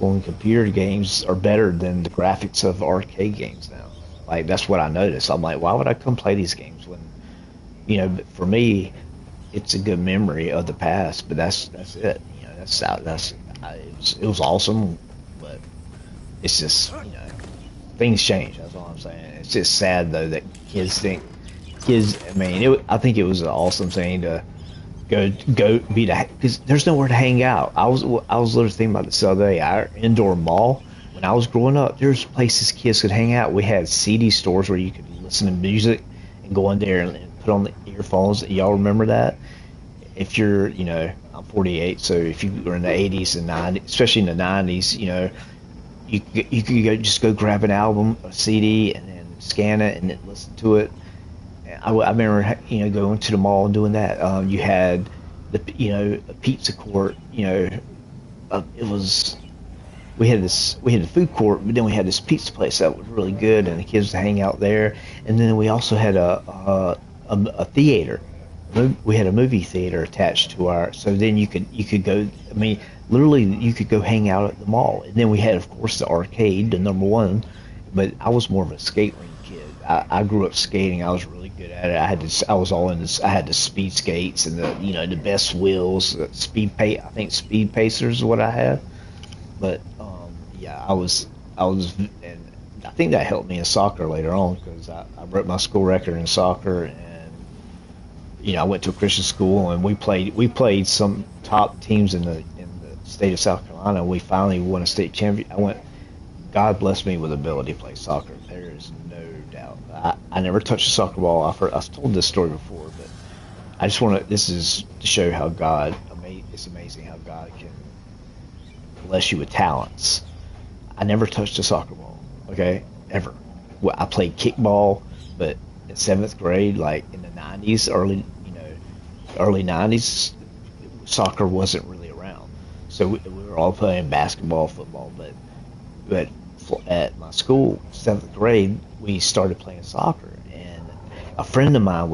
and computer games are better than the graphics of arcade games now. Like, that's what I noticed. I'm like, why would I come play these games when, you know, for me, it's a good memory of the past. But that's it. You know, it was awesome, but it's just, you know, things change. That's all I'm saying. It's just sad though that kids. I mean, I think it was an awesome thing to go be because there's nowhere to hang out. I was literally thinking about this the other day. Our indoor mall, when I was growing up, there's places kids could hang out. We had CD stores where you could listen to music and go in there and put on the earphones. Y'all remember that? If you're, you know, I'm 48, so if you were in the 80s and 90s, especially in the 90s, you know, you could just go grab an album, a CD, and then scan it and then listen to it. I remember, you know, going to the mall and doing that. You had a pizza court. You know, we had the food court, but then we had this pizza place that was really good, and the kids to hang out there. And then we also had a theater. We had a movie theater attached to our. So then you could go. I mean, literally, you could go hang out at the mall. And then we had, of course, the arcade, the number one. But I was more of a skate ring kid. I grew up skating. I was really good at it. I was all in this. I had the speed skates and the best wheels. I think Speed Pacers is what I had. But yeah, I was, and I think that helped me in soccer later on because I broke my school record in soccer, and you know, I went to a Christian school and we played some top teams in the state of South Carolina. And we finally won a state championship. God blessed me with ability to play soccer. There is no doubt. I never touched a soccer ball. I've told this story before, but I just want to. This is to show how God. It's amazing how God can bless you with talents. I never touched a soccer ball. Okay, ever. Well, I played kickball, but in 7th grade, like in the 90s, early 90s, soccer wasn't really around. So we were all playing basketball, football, but at my school, 7th grade, we started playing soccer, and a friend of mine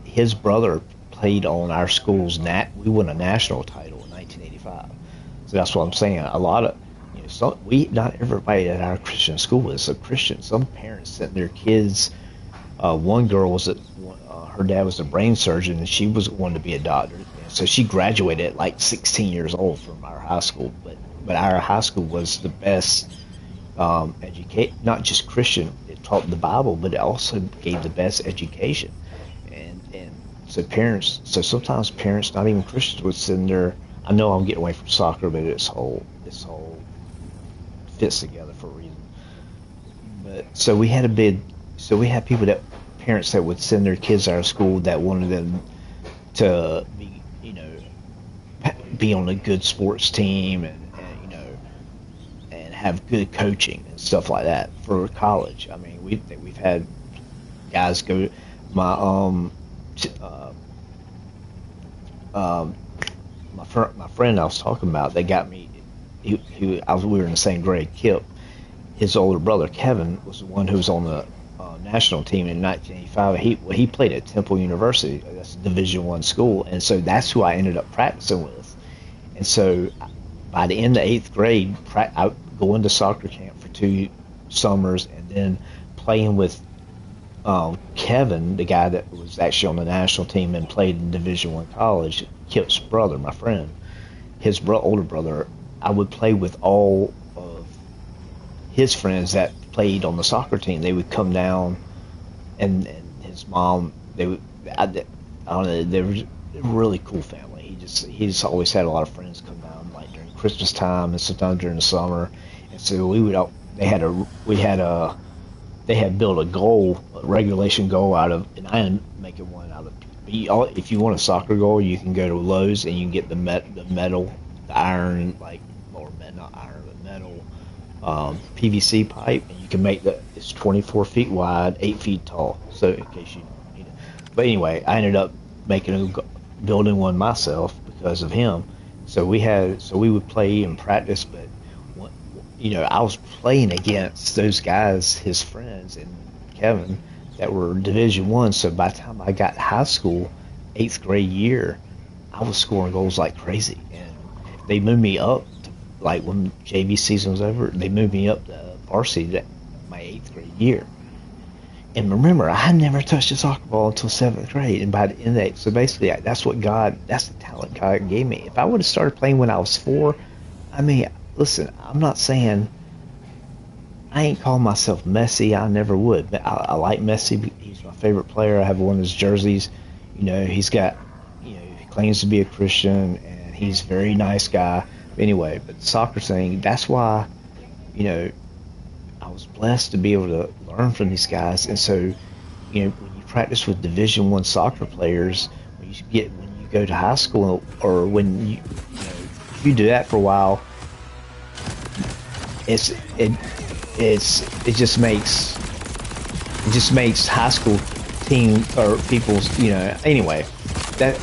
his brother played on our school's we won a national title in 1985. So that's what I'm saying. A lot of not everybody at our Christian school is a Christian. Some parents sent their kids. One girl her dad was a brain surgeon, and she wanted to be a doctor. So she graduated at like 16 years old from our high school. But our high school was the best not just Christian. It taught the Bible, but it also gave the best education. And so sometimes parents, not even Christians, would send their. I know I'm getting away from soccer, but this whole fits together for a reason. But so we had parents that would send their kids out of school that wanted them to be on a good sports team and have good coaching and stuff like that for college. I mean, we've had guys go. My friend I was talking about, they got me. We were in the same grade. Kip, his older brother Kevin, was the one who was on the national team in 1985. He played at Temple University. That's a Division I school, and so that's who I ended up practicing with. And so by the end of 8th grade, I going to soccer camp for 2 summers, and then playing with Kevin, the guy that was actually on the national team and played in Division I college. Kip's brother, my friend, his older brother. I would play with all of his friends that played on the soccer team. They would come down, and his mom. I don't know. They were a really cool family. He's always had a lot of friends come down, like during Christmas time and sometimes during the summer. And so they had built a regulation goal out of, and I am making one out of. If you want a soccer goal, you can go to Lowe's and you can get the metal, the iron, metal PVC pipe, and you can make it's 24 feet wide, 8 feet tall. So in case you need it. But anyway, I ended up building one myself because of him. So we would play and practice, but I was playing against those guys, his friends and Kevin, that were Division I. So by the time I got high school, 8th grade year, I was scoring goals like crazy. And they moved me up, like when JV season was over, they moved me up to varsity my 8th grade year. And remember, I had never touched a soccer ball until 7th grade. And by the end of 8th, so basically that's the talent God gave me. If I would have started playing when I was 4, I mean, listen, I'm not saying, I ain't calling myself Messi. I never would. But I like Messi. He's my favorite player. I have one of his jerseys. He's got, he claims to be a Christian, and he's a very nice guy. Anyway, but the soccer thing, that's why, I was blessed to be able to learn from these guys. And so, when you practice with Division I soccer players, when you go to high school, or when if you do that for a while, it just makes high school team or people's, anyway, that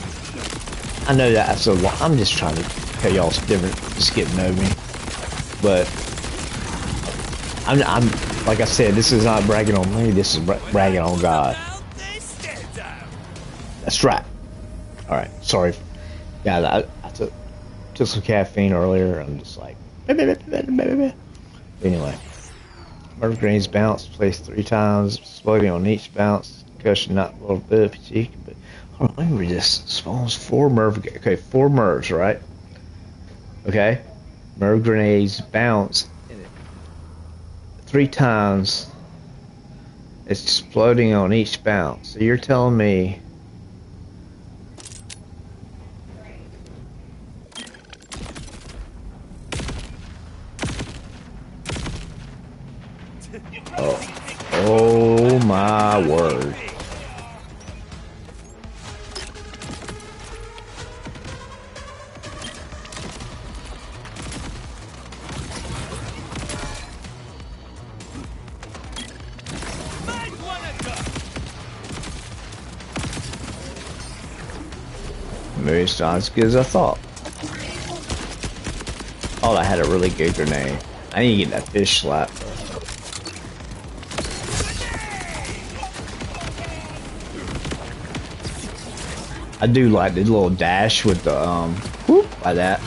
I know that that's a lot. I'm just trying to tell y'all different, just get to know me. But I'm like I said, this is not bragging on me, this is bragging on God. That's right. Alright, sorry. Yeah, I took some caffeine earlier. I'm just like, anyway. Murder grenades bounce, placed 3 times, exploding on each bounce, concussion not a little bit of fatigue, but hold on, let me read this. Spawns 4 MIRV, okay, 4 MIRVs, right? Okay, MIRV grenades bounce 3 times, it's exploding on each bounce. So you're telling me oh my word. Maybe it's not as good as I thought. Oh, I had a really good grenade. I need to get that fish slap. I do like the little dash with the whoop, like that.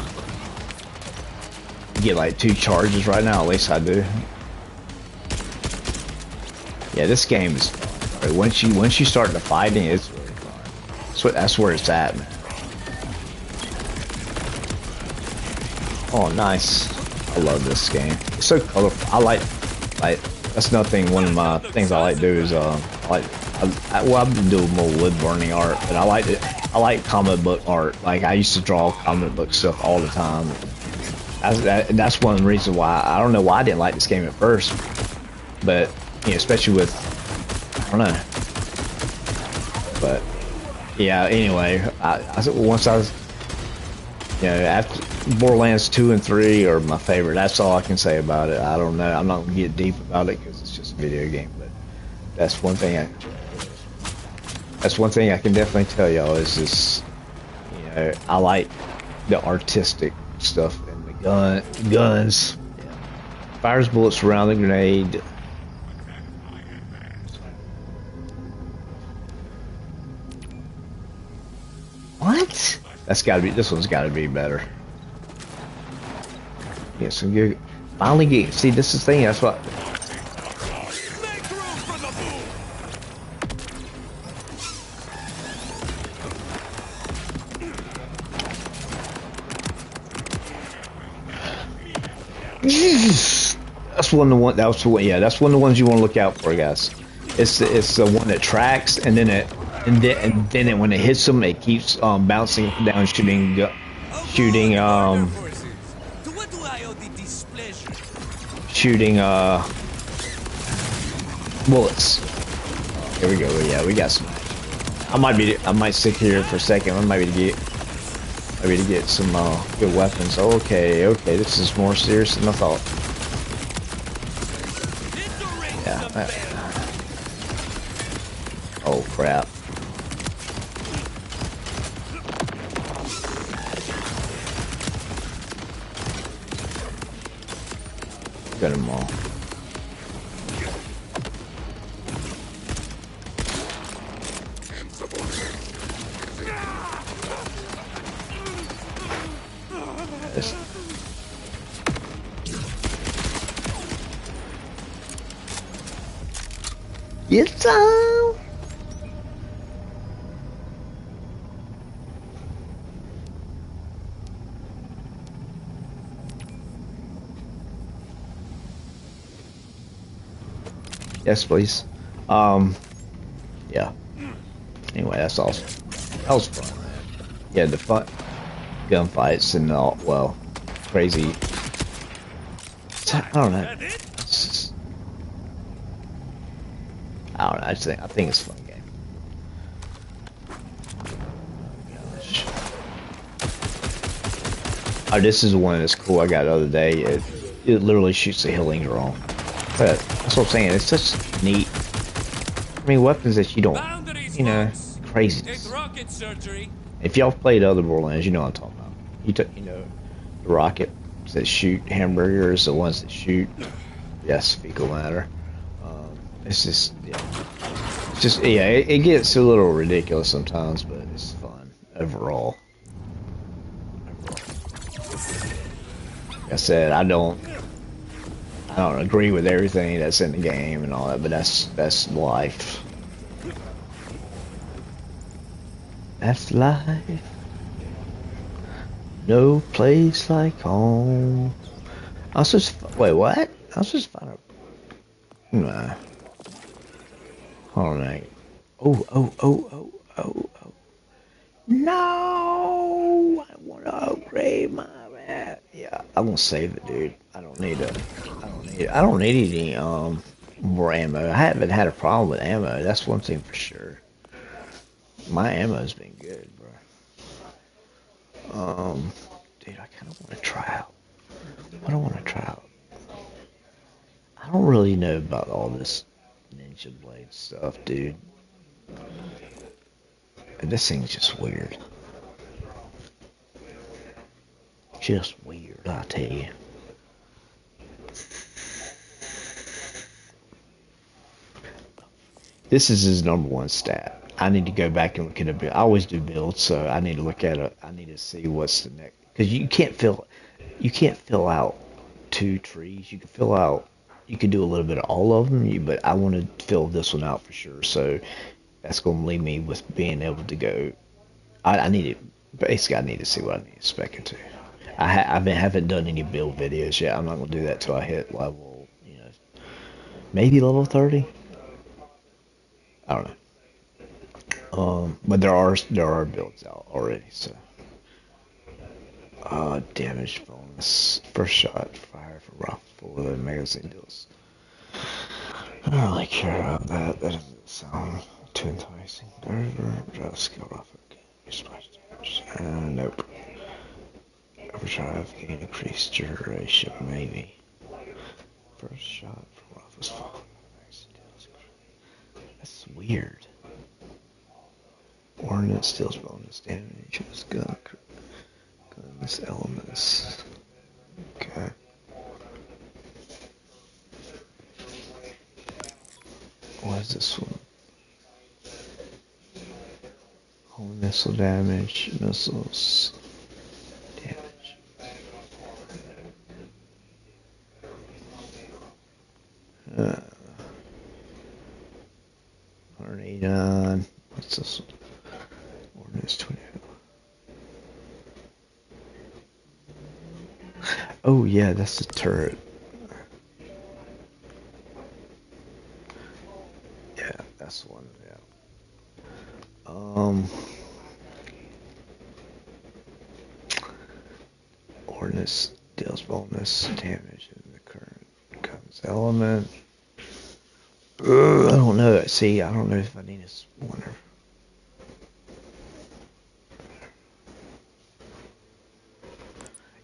You get like 2 charges right now, at least I do. Yeah, this game is fun. Right? Once you start the fighting, it's really fun. That's where it's at, man. Oh, nice. I love this game. It's so colorful. I like that's another thing. One of my things I like to do is well, I've been doing more wood burning art, but I like comic book art. Like I used to draw comic book stuff all the time. That's one of the reasons why I don't know why I didn't like this game at first, but you know, especially with I don't know. But yeah, anyway, once I was, you know, after Borderlands 2 and 3 are my favorite. That's all I can say about it. I don't know. I'm not gonna get deep about it because it's just a video game. But that's one thing I can definitely tell y'all is this. You know, I like the artistic stuff and the guns. Yeah. Fires bullets around the grenade. What? That's gotta be. This one's gotta be better. Yeah, so you finally get. See, this is the thing. That's what. That's one of the one. That was the one. Yeah, that's one of the ones you want to look out for, guys. It's the one that tracks, and then when it hits them, it keeps bouncing down, shooting bullets. Here we go. Yeah, we got some. I might stick here for a second. I might be to get some good weapons. Okay, this is more serious than I thought. Yeah. Oh crap. Got them all. Get some. Yes, please. Yeah. Anyway, that's awesome. That was fun. Yeah, the fun gunfights and all. Well, crazy. I don't know. I don't know. I think it's a fun game. Oh, this is one that's cool. I got the other day. It literally shoots the healing drone. But that's what I'm saying. It's such neat. I mean, weapons that you don't, you know, craziness. If y'all played other Borderlands, you know what I'm talking about. You know, the rockets that shoot hamburgers, the ones that shoot. Yes, fecal matter. It's just, yeah. It's just, yeah. It gets a little ridiculous sometimes, but it's fun overall. Like I said, I don't agree with everything that's in the game and all that, but that's life. That's life. No place like home. I was just wait, what? I was just finding. Nah. Hold on, mate. Oh. No! I want to upgrade my map. Yeah, I'm gonna save it, dude. I don't need any more ammo. I haven't had a problem with ammo. That's one thing for sure. My ammo's been good, bro. Dude, I kind of want to try out. What do I want to try out? I don't really know about all this ninja blade stuff, dude. This thing's just weird. Just weird, I tell you. This is his #1 stat. I need to go back and look at a build. I always do builds, so I need to look at it. I need to see what's the next, because you can't fill out 2 trees. You can fill out, you can do a little bit of all of them, but I want to fill this one out for sure. So that's going to leave me with being able to go. I need it. Basically, I need to see what I need to spec into. Haven't done any build videos yet. I'm not going to do that till I hit level, maybe level 30. I don't know. But there are builds out already. So, damage bonus, first shot fire for Rafa for the magazine deals. I don't really care about that. That doesn't sound too enticing. Drive skill Rafa. Nope. Overdrive gain increased duration, maybe. First shot for Rafa's fall. That's weird. Ordnance deals bonus damage. It's guns, elements. Okay. What is this one? Home missile damage, missiles damage. Uh, 189. What's this one? Ordnance 20. Oh yeah, that's the turret. Yeah, that's the one. Yeah. Ordnance deals bonus damage in the current guns element. I don't know. See, I don't know if I need a spawner.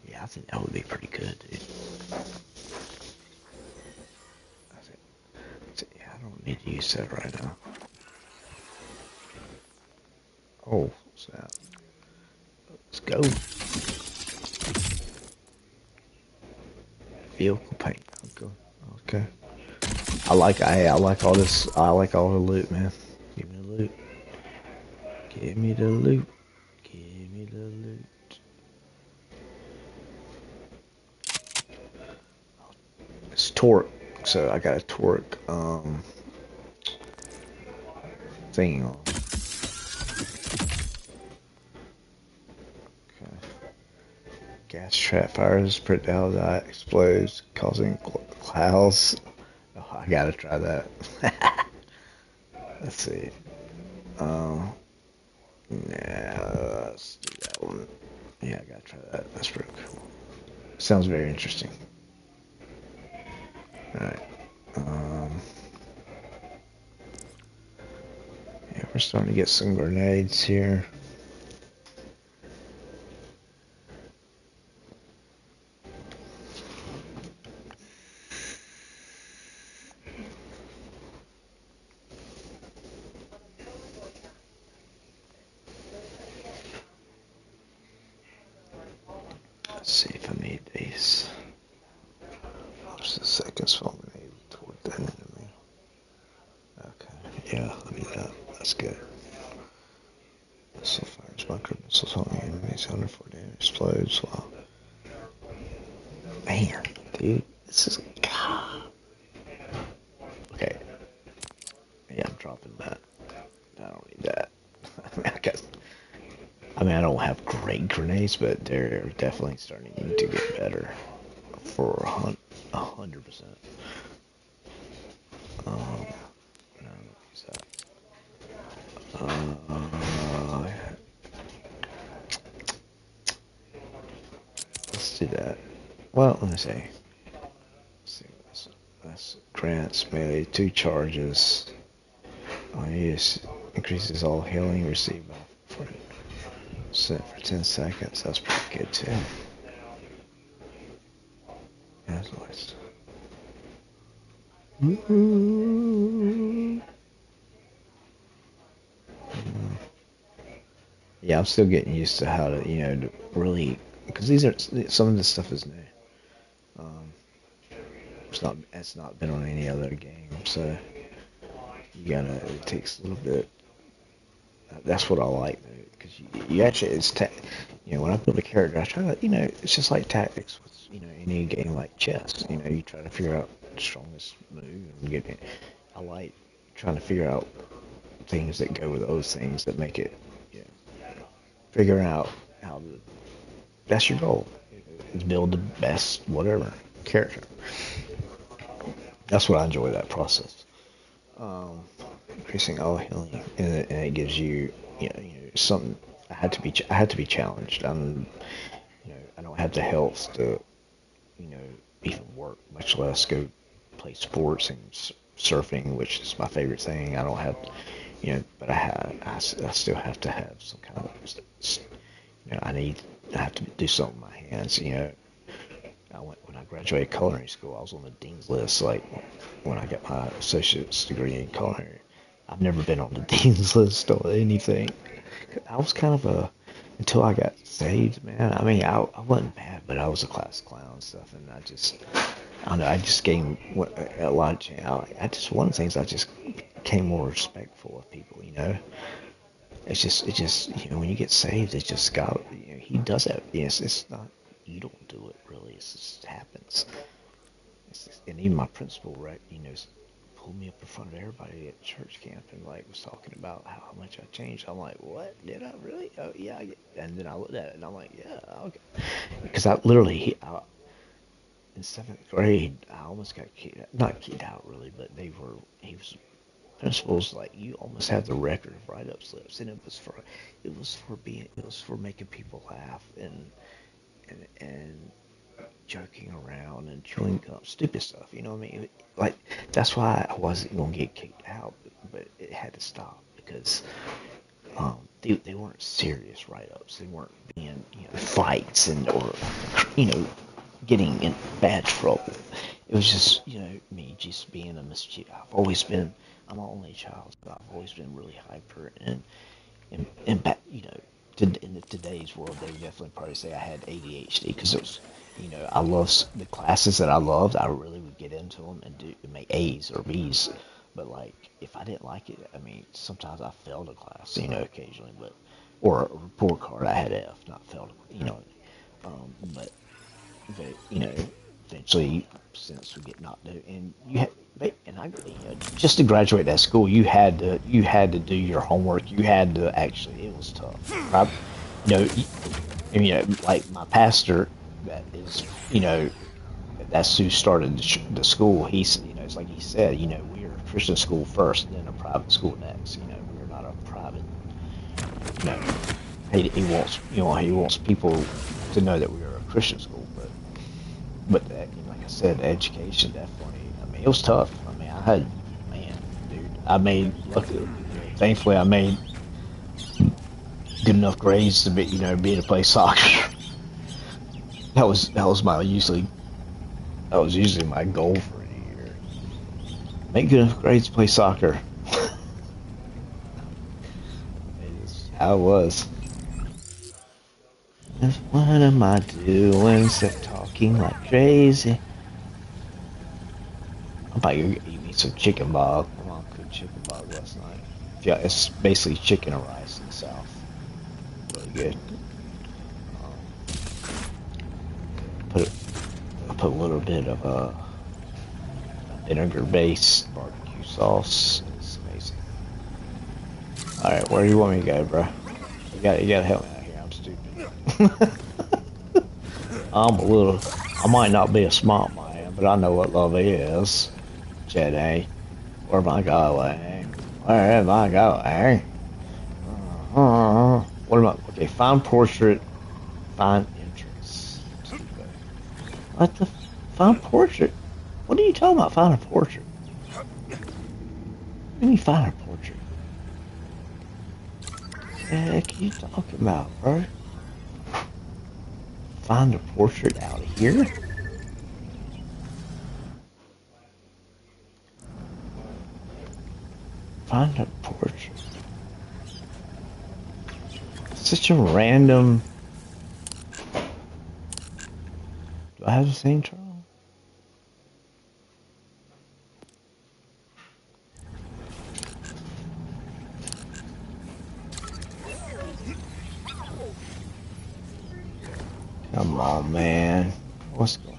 Yeah, I think that would be pretty good, dude. Yeah, I don't need to use that right now. Oh, what's that? Let's go. Vehicle paint. Okay. I like all this. I like all the loot, man. Give me the loot. Give me the loot. Give me the loot. It's torque, so I got a torque thing on. Okay. Gas trap fires, spread out that explodes, causing clouds. Oh, I gotta try that. Let's see. Yeah, let's do that one. Yeah, I gotta try that. That's pretty cool. Sounds very interesting. Alright. Yeah, we're starting to get some grenades here. Let's see if I need these. What's the second spell grenade toward the enemy? Okay, yeah, I need that. That's good. Missile fires bunker missiles on the enemies, 104 damage, explodes. Wow. Man, dude, this is. God. Okay. Yeah, I'm dropping that. I don't need that. I don't have great grenades, but they're definitely starting to get better for 100%. No, use that. Let's do that. Well, let me see. Let's see what this. That's grants melee 2 charges. Use increases all healing received by 40% for 10 seconds. That's pretty good too. Yeah, that's nice. Yeah, I'm still getting used to how to, to really, because some of this stuff is new. It's not been on any other game, so it takes a little bit That's what I like, because you actually, you know, when I build a character, I try to, you know, it's just like tactics with, you know, any game like chess. You know, you try to figure out the strongest move and get it. I like trying to figure out things that go with those things that make it, you know, figuring out how to, that's your goal, is build the best whatever character. That's what I enjoy, that process. Increasing all healing, and it gives you, you know, something. I had to be challenged. You know, I don't have the health to, you know, even work, much less go play sports and surfing, which is my favorite thing. I don't have, you know, but I still have to have some kind of, you know, I have to do something with my hands, you know. When I graduated culinary school, I was on the dean's list. Like when I got my associate's degree in culinary, I've never been on the dean's list or anything. I was kind of until I got saved, man. I mean, I wasn't bad, but I was a class clown and stuff, and I don't know, I just gained a lot of chance. One of the things, I just became more respectful of people, you know. It just, you know, when you get saved, it just God, you know, He does that. Yes, it's not, you don't do it really. It just happens. And even my principal, right, you know, pulled me up in front of everybody at church camp and like was talking about how much I changed. I'm like, what? Did I really? Oh yeah. And then I looked at it and I'm like, yeah, okay. Because I literally, in 7th grade, I almost got not kicked out really, but he was, principals, like, you almost had the record of write-up slips, and it was for making people laugh and joking around and chewing gum, stupid stuff, you know what I mean? Like, that's why I wasn't gonna get kicked out, but it had to stop because they weren't serious write-ups. They weren't being, you know, fights or, you know, getting in bad trouble. It was just, you know, me just being a mischief. I'm an only child, so I've always been really hyper and back, you know, in today's world, they would definitely probably say I had ADHD because it was, you know, I love the classes that I loved. I really would get into them and make A's or B's. But like, if I didn't like it, I mean, sometimes I failed a class, you know, occasionally, or a report card, I had F, not failed, you know. But you know, eventually, since we get knocked out, and just to graduate that school, you had to do your homework. You had to actually, it was tough. You know, like my pastor, that is, you know, that's who started the school. You know, it's like he said, you know, we're a Christian school first, then a private school next. You know, we're not a private. You know, he wants people to know that we are a Christian school, but that, like I said, education definitely. I mean, it was tough. I mean, dude, luckily, thankfully, I made good enough grades to be able to play soccer. That was usually my goal for a year. Make good enough grades to play soccer. It's how it was. What am I doing? Except talking like crazy. I'm about to eat me some chicken bob. My mom cooked chicken bob last night. Yeah, it's basically chicken and rice in the South. Really good. I put a little bit of vinegar-based barbecue sauce. It's amazing. All right, where do you want me to go, bro? You gotta help me out here. I'm stupid. I might not be a smart man, but I know what love is. Jedi, where am I going? Where am I going? What am I? Okay, find portrait, find entrance. What the? Find portrait? What are you talking about? Find a portrait? What do you mean find a portrait? What the heck are you talking about, bro? Find a portrait out here? Find a portrait. Such a random. Do I have the same trouble? Come on, man. What's going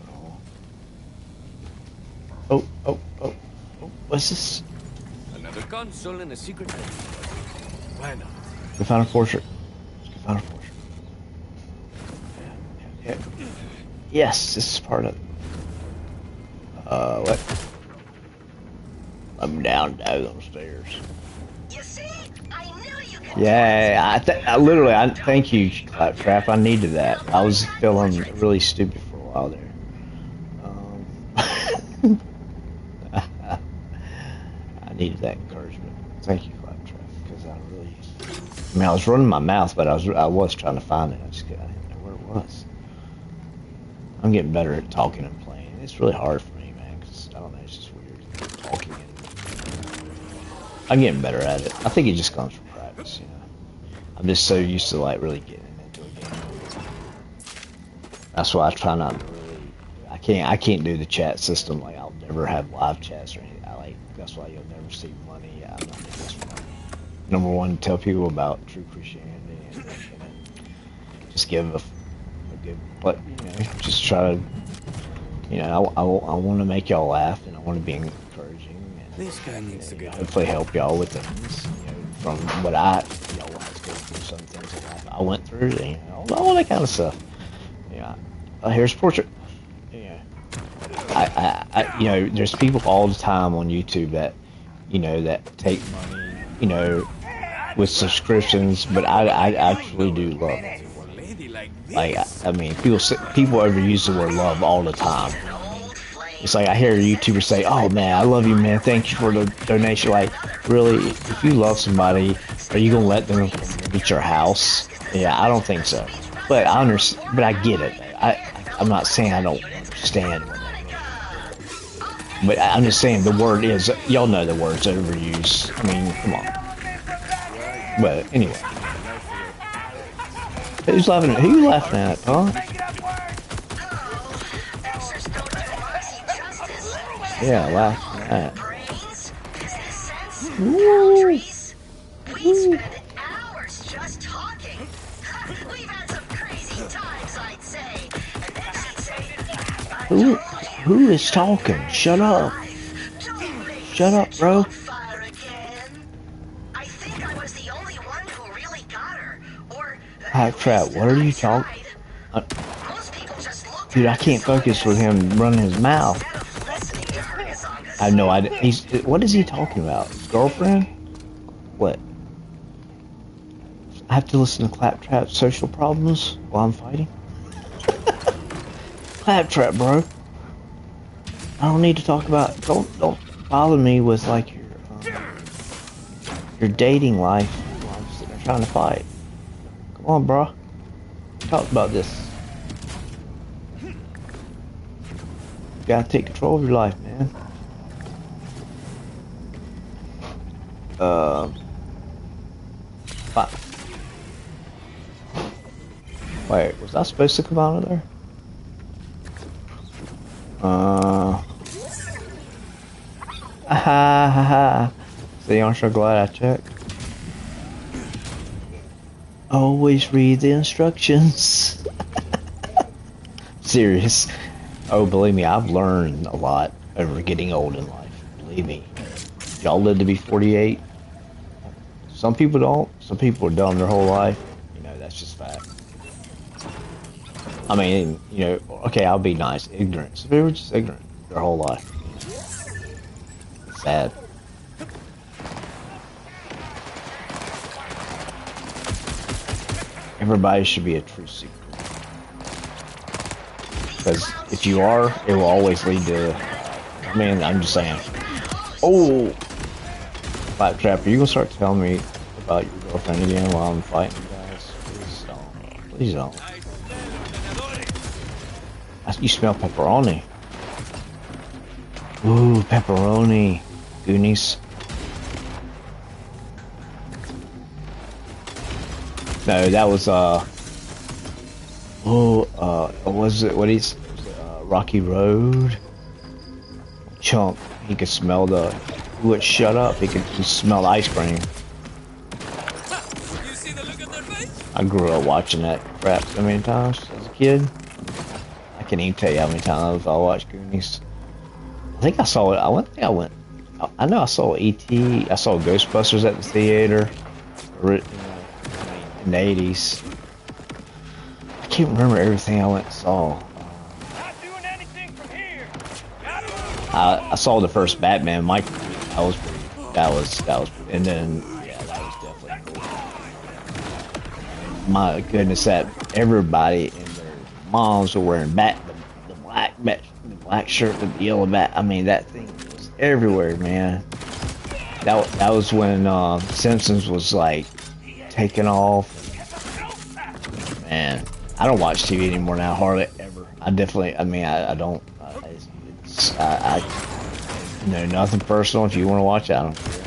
on? Oh. What's this? Another console and a secret door. Why not? We found a portrait. Yeah. Yes, this is part of it. What? I'm down those stairs. You see? I knew you could. Yeah, I literally, thank you, Trap. I needed that. I was feeling really stupid for a while there. I needed that encouragement. Thank you, Claptrap, because I was running my mouth, but I was trying to find it. I didn't know where it was. I'm getting better at talking and playing. It's really hard for me, man, because I don't know, it's just weird talking. I'm getting better at it. I think it just comes from practice, you know. I'm just so used to like really getting into a game. That's why I try not to really. I can't do the chat system. Like I'll never have live chats or anything. That's why you'll never see money. I'm not in this money. Number one, tell people about true Christianity and just give a good, but you know, just try to, you know, I want to make y'all laugh and I want to be encouraging. And, this guy needs to get hopefully help y'all with things, you know, from what y'all want to go through some things in life I went through, you know, all that kind of stuff. Yeah, here's a portrait. You know, there's people all the time on YouTube that, you know, that take money, you know, with subscriptions, but I actually do love it. Like, I mean, people overuse the word love all the time. It's like I hear YouTubers say, "Oh man, I love you, man. Thank you for the donation." Like, really, if you love somebody, are you gonna let them reach your house? Yeah, I don't think so. But I understand. But I get it. I'm not saying I don't understand. But I'm just saying the word is, y'all know the word's overused. I mean, come on. But anyway. Who's laughing at? Who you laughing at, huh? Yeah, laughing at. Woo! We spend hours just talking. We've had some crazy times, I'd say. And then she'd say, Who is talking? Shut up. Shut up, bro. I think I was the only one who really got her. Or Trap, what are you talking? Dude, I can't focus with him running his mouth. I have no idea. What is he talking about? His girlfriend? What? I have to listen to Claptrap's social problems while I'm fighting? Claptrap, bro. I don't need to talk about. Don't bother me with like your dating life while I'm sitting there trying to fight. Come on, bro. Talk about this. You gotta take control of your life, man. Wait, was I supposed to come out of there? See, aren't you glad I checked? Always read the instructions. Serious. Oh, believe me, I've learned a lot over getting old in life. Believe me. Y'all live to be 48. Some people don't. Some people are dumb their whole life. You know, that's just fact. I mean, you know, okay, I'll be nice. Ignorant. Some people are just ignorant their whole life. It's sad. Everybody should be a true seeker. Because if you are, it will always lead to... I mean, I'm just saying. Oh! Claptrap, are you going to start telling me about your girlfriend again while I'm fighting you guys? Please don't. Please don't. You smell pepperoni. Ooh, pepperoni. Goonies. No, that was, was it, Rocky Road? Chunk. He could smell the, he would shut up. He could smell the ice cream. I grew up watching that crap so many times as a kid. can't even tell you how many times I watched Goonies. I think I saw it. I know I saw E.T. I saw Ghostbusters at the theater. In the 80s. I can't remember everything I went and saw. I saw the first Batman. That was, and then yeah, that was definitely cool. My goodness, that everybody and their moms were wearing the black shirt with the yellow bat. I mean, that thing was everywhere, man. That was when Simpsons was like taking off. Man, I don't watch TV anymore now, hardly ever. I don't. I know nothing personal. If you want to watch it, I don't care.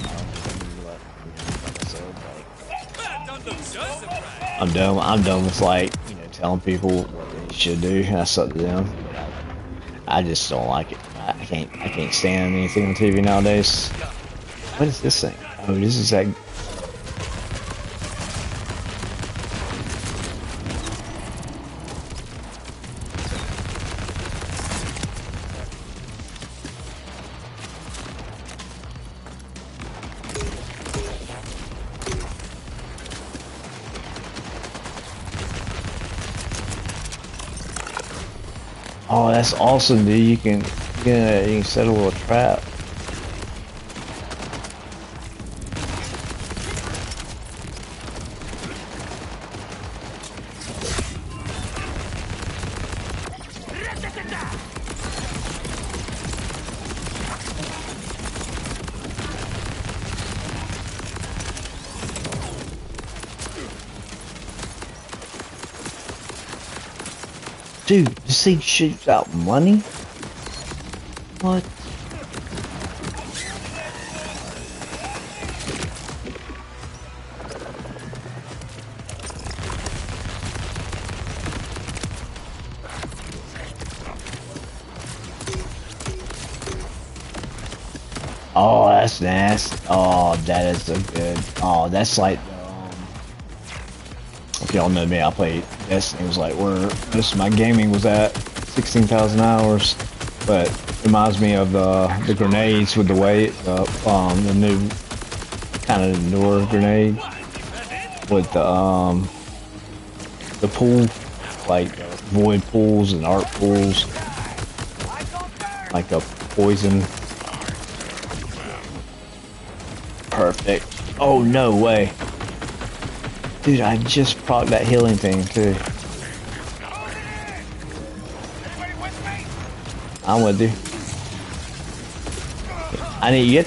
I'm done with telling people what they should do. That's up to them. But I just don't like it. I can't stand anything on TV nowadays. What is this thing? Oh, this is that. Oh, that's awesome, dude. You can set a little trap. Dude, this thing shoots out money? What? Oh, that's nasty. Oh, that is a good. Oh, that's like. If y'all know me, I played Destiny. It was like where most of my gaming was at, 16,000 hours. But it reminds me of the grenades with the weight, the new kind of newer grenade with the pool, like void pools and arc pools, like a poison. Perfect. Oh, no way. Dude, I just procced that healing thing too. I'm with you. You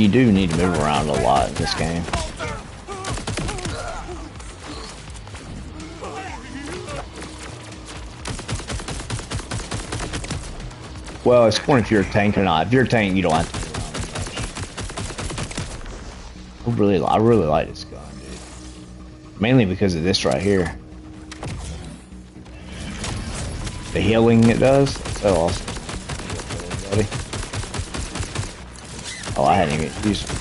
do need to move around a lot in this game. Well, it's important if you're a tank or not. If you're a tank, you don't have to. I really like this gun, dude. Mainly because of this right here. The healing it does. That's so awesome. Oh, I hadn't even used it.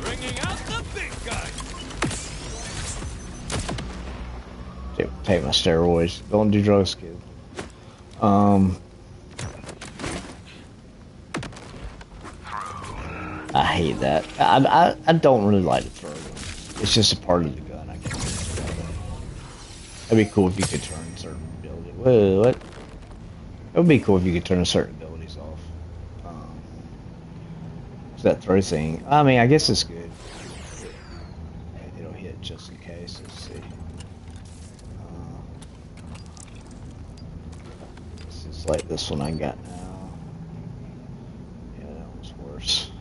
Bringing out the big guy. Take my steroids. Don't do drugs, kid. I hate that. I don't really like the throw. It's just a part of the gun. I guess. That'd be cool if you could turn certain abilities. Whoa, what? It would be cool if you could turn certain abilities off. That throw thing. I mean, I guess it's good. It'll hit just in case. Let's see. This is like this one I got now. Yeah, that one's worse.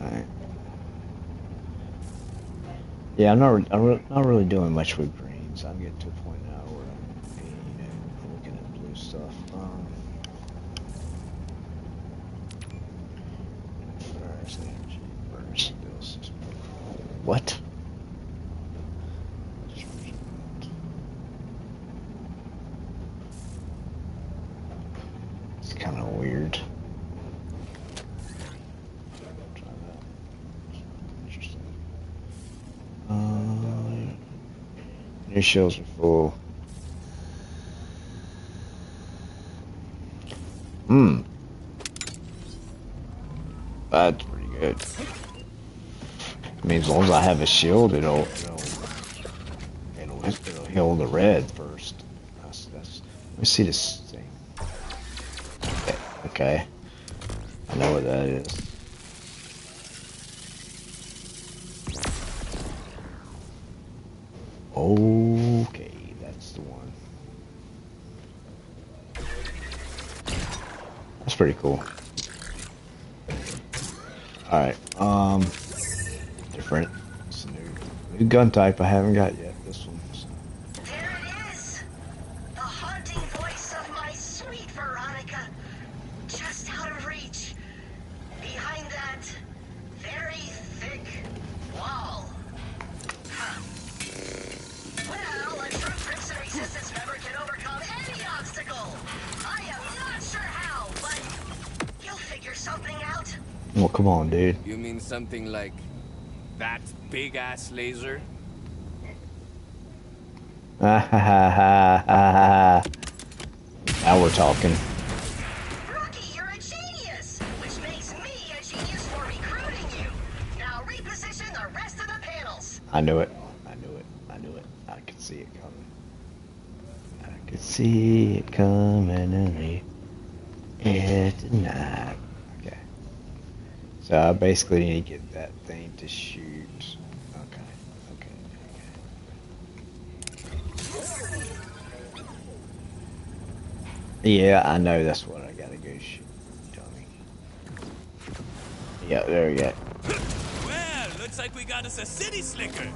Alright. Yeah, I'm not really doing much with greens. I'm getting to a point now where I'm looking at blue stuff. What? It's kind of weird. Try that. Interesting. shells are full. That's pretty good. I mean, as long as I have a shield, it'll heal the red first. That's. Let me see this thing. Okay. I know what that is. Okay, that's the one. That's pretty cool. Alright, different. It's a new gun type I haven't got yet. This one. So. There it is! The haunting voice of my sweet Veronica. Just out of reach. Behind that very thick wall. Huh. Well, a true Crimson Resistance member can overcome any obstacle. I am not sure how, but you'll figure something out. Well, come on, dude. You mean something like that big-ass laser? Now we're talking. Rookie, you're a genius, which makes me a genius for recruiting you. Now reposition the rest of the panels. I knew it. I knew it. I knew it. I could see it coming. I could see it coming in the tonight. Okay. So I basically need to get that thing to shoot. Okay. Yeah, I know that's what I gotta go shoot. Dummy. Yeah, there we go. Well, looks like we got us a city slicker.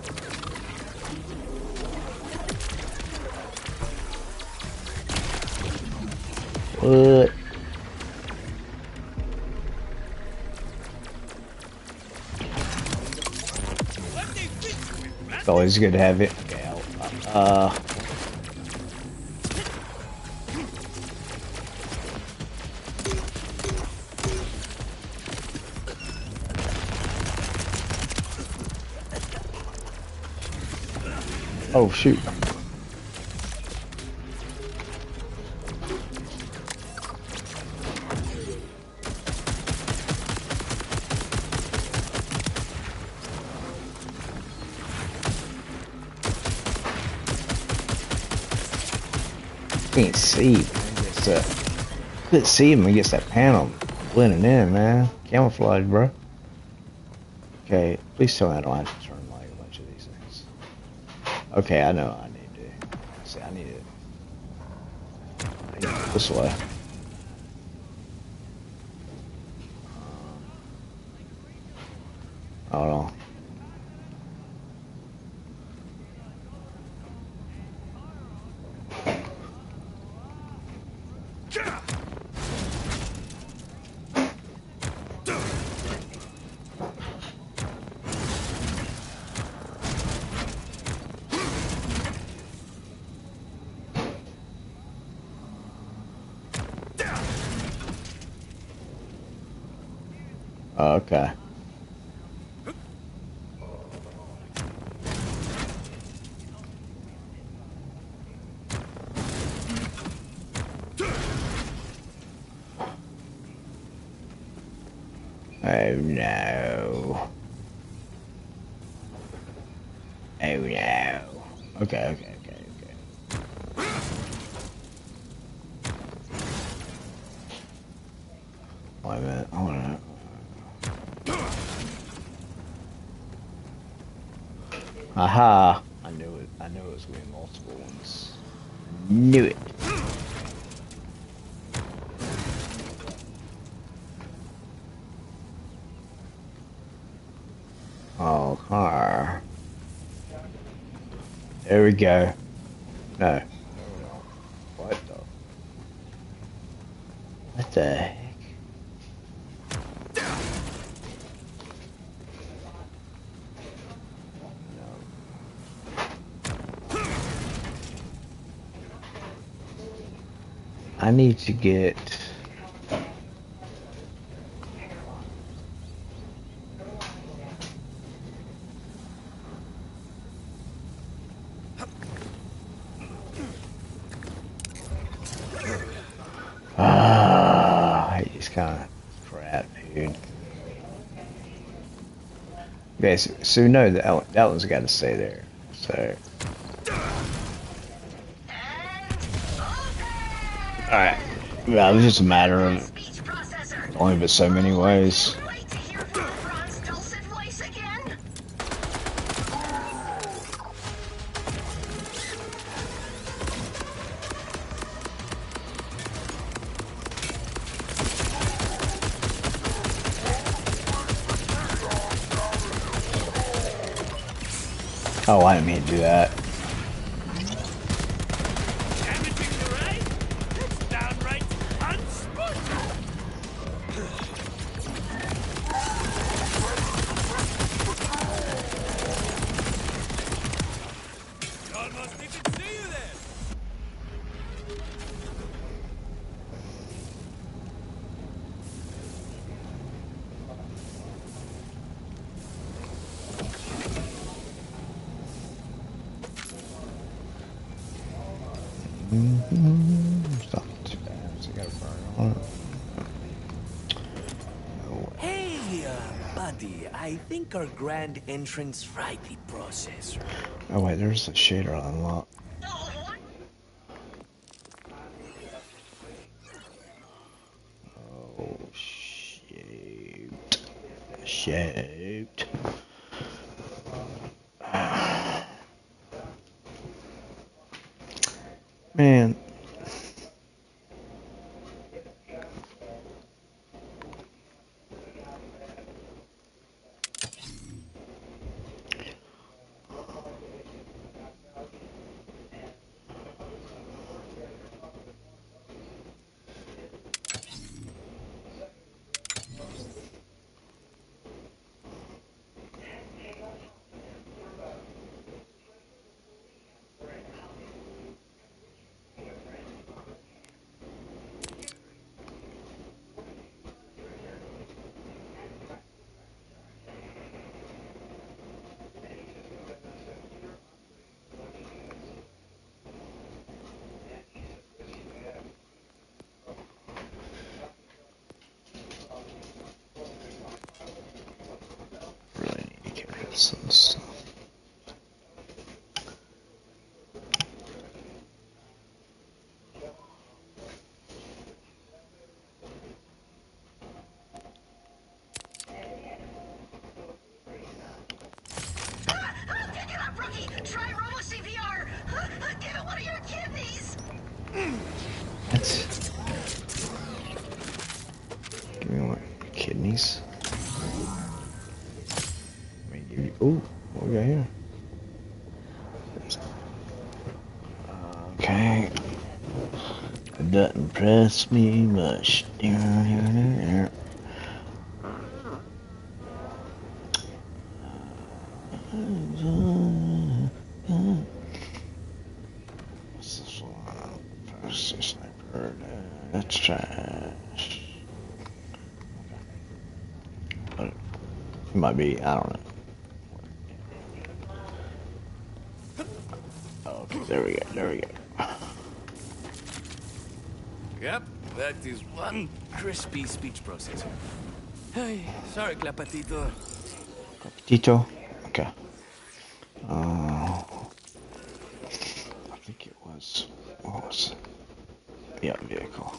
What? It's always good to have it. Okay, oh shoot. Can't see. Couldn't see him against that panel blending in, man. Camouflage, bro. Okay, please tell me I don't have to turn like a bunch of these things. Okay, I know what I need to do. See, I need to go this way. Hold on. Okay. Oh no. Oh no. Okay. Wait a minute, I wanna... Aha! I knew it. I knew it was going to be multiple ones. Knew it. Oh, car. There we go. No. What the? What the heck? I need to get... That's kind of crap, dude. Okay, so no, that one's got to stay there. So. Alright. Yeah, it was just a matter of only but so many ways. Oh, I didn't mean to do that. It's not too bad. So I gotta burn on it. Hey, buddy, I think our grand entrance rightly processor. Oh wait, there's a shader unlocked. Oh shoot! Shoot! Man. Really need to get rid of some stuff. What? Give me what? Kidneys? Let me give you. Ooh, what we got here? Okay. It doesn't impress me much. What's this one? First sniper. That's trash. Okay. It might be, I don't know. Oh, okay, there we go. Yep, that is one crispy speech processor. Hey, sorry, Clapatito. Clapatito? Okay. I think it was, what was it? Yeah, vehicle.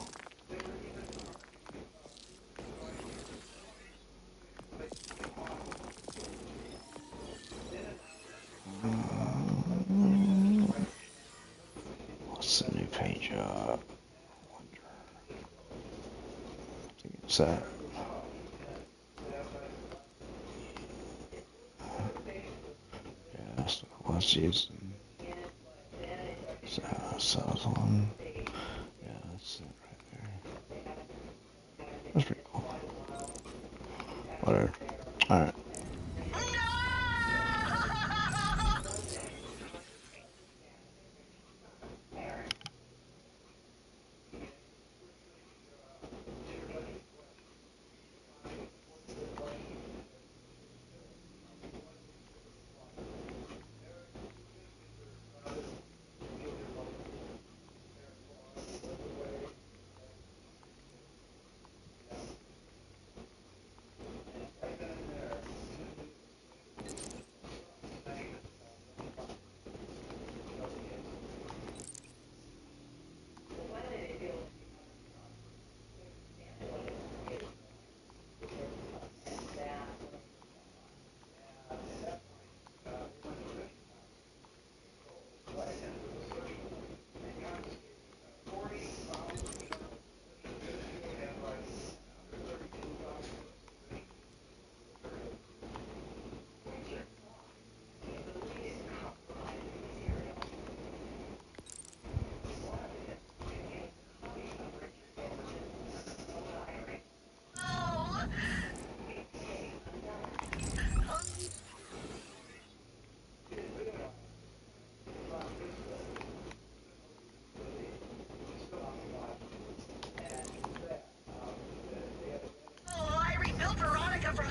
What's the new page up? I think it's that. Yeah, that's what I was using. So that was one. Yeah, that's it right there. That's pretty cool. Whatever. Alright.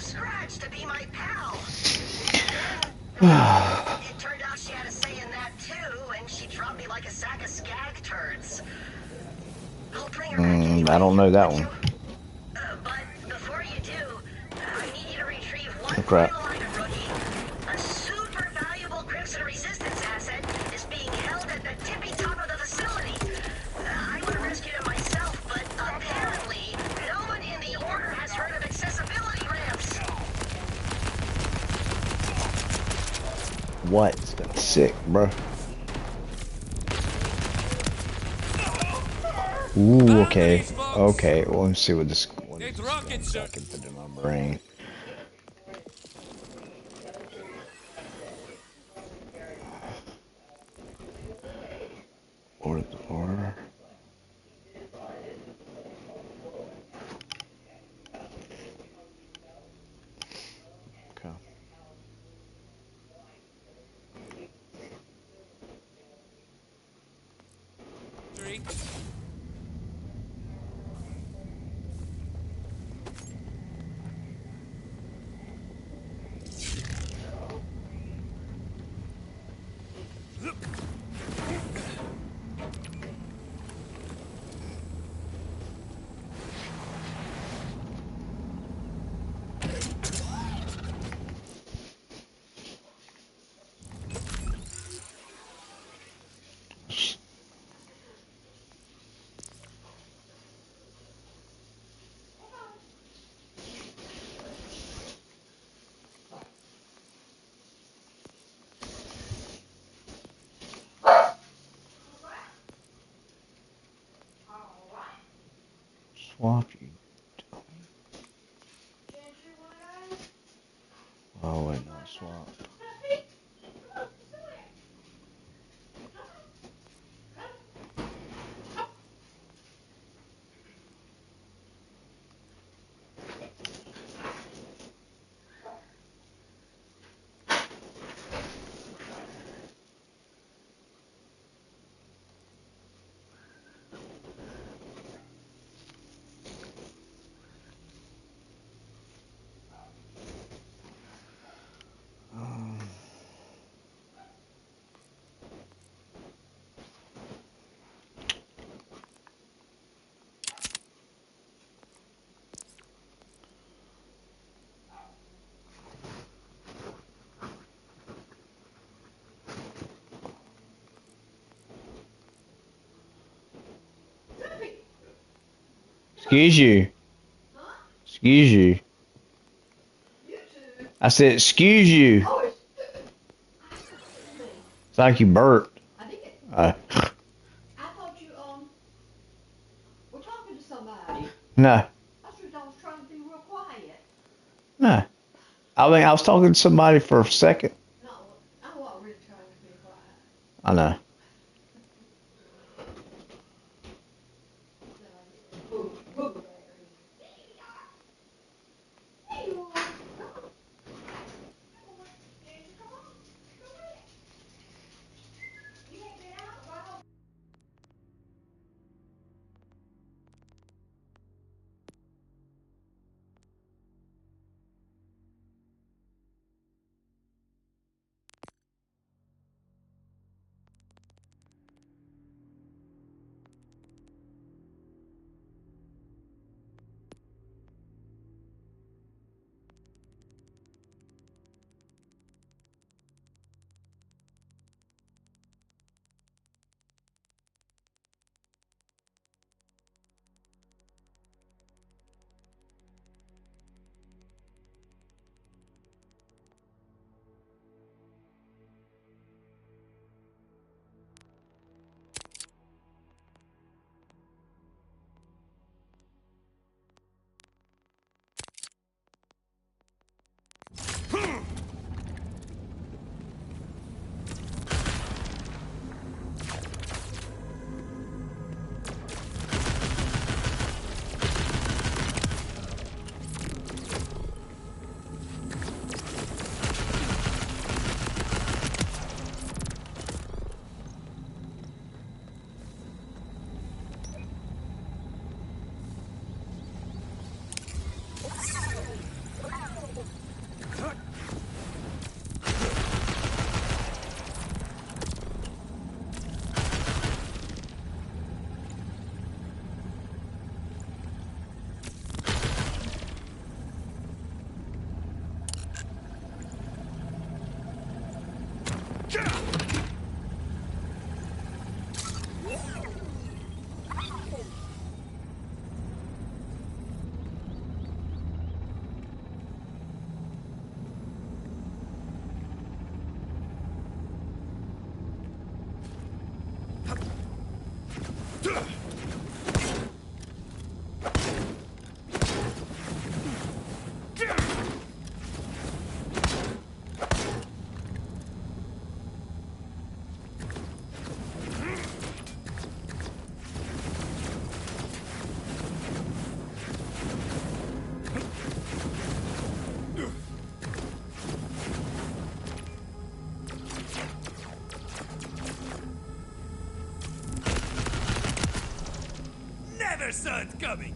Scratch to be my pal. Then, it turned out she had a say in that too, and she dropped me like a sack of skag turds. I'll bring her back anyway. I don't know that Would one. you? But before you do, I need you to retrieve one Oh, crap. final item, rookie. A super valuable Crimson Resistance asset is being held at the tippy top of the facility. I would have rescued it myself, but apparently no one in the Order has heard of accessibility ramps. What? Sick, bro. Ooh, okay. Okay, well, let's see what this It's rocket, sir. I can put in my brain. Or the order. Okay. Swap you. Oh, wait, no, swap. Excuse you. Excuse you. I said, excuse you. It's like you burped. I thought you were talking to somebody. No, I was trying to be real quiet. no. I mean, I was talking to somebody for a second. No, I wasn't really trying to be quiet. I know. Never saw it coming!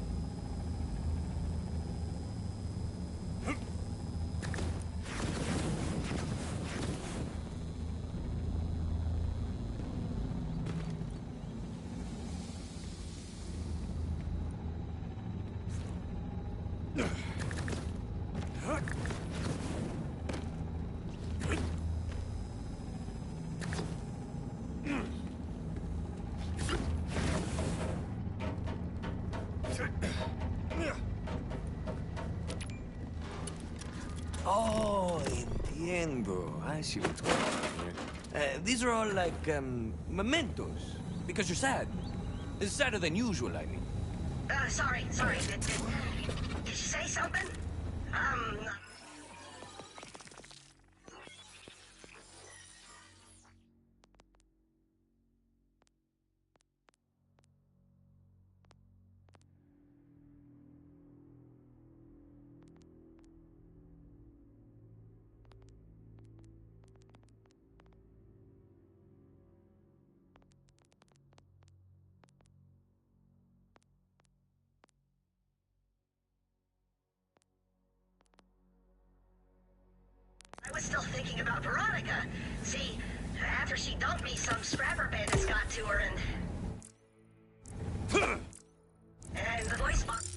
Oh, entiendo. I see what's going on here. These are all like, mementos. Because you're sad. It's sadder than usual, I mean. Sorry. Did you say something? I was still thinking about Veronica. See, after she dumped me, some scrapper bandits got to her and the voice box.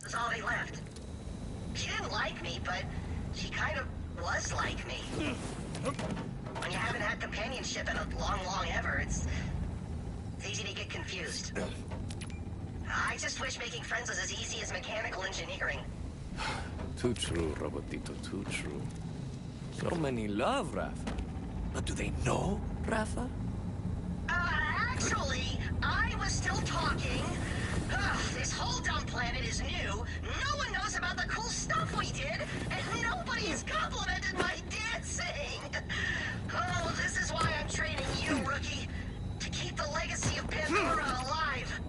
That's all they left. She didn't like me, but she kind of was like me. When you haven't had companionship in a long ever, it's easy to get confused. I just wish making friends was as easy as mechanical engineering. Too true, Robotito, too true. So many love Rafa. But do they know Rafa? Actually, I was still talking. This whole dumb planet is new. No one knows about the cool stuff we did, and nobody has complimented my dancing. Oh, this is why I'm training you, rookie, to keep the legacy of Pandora alive.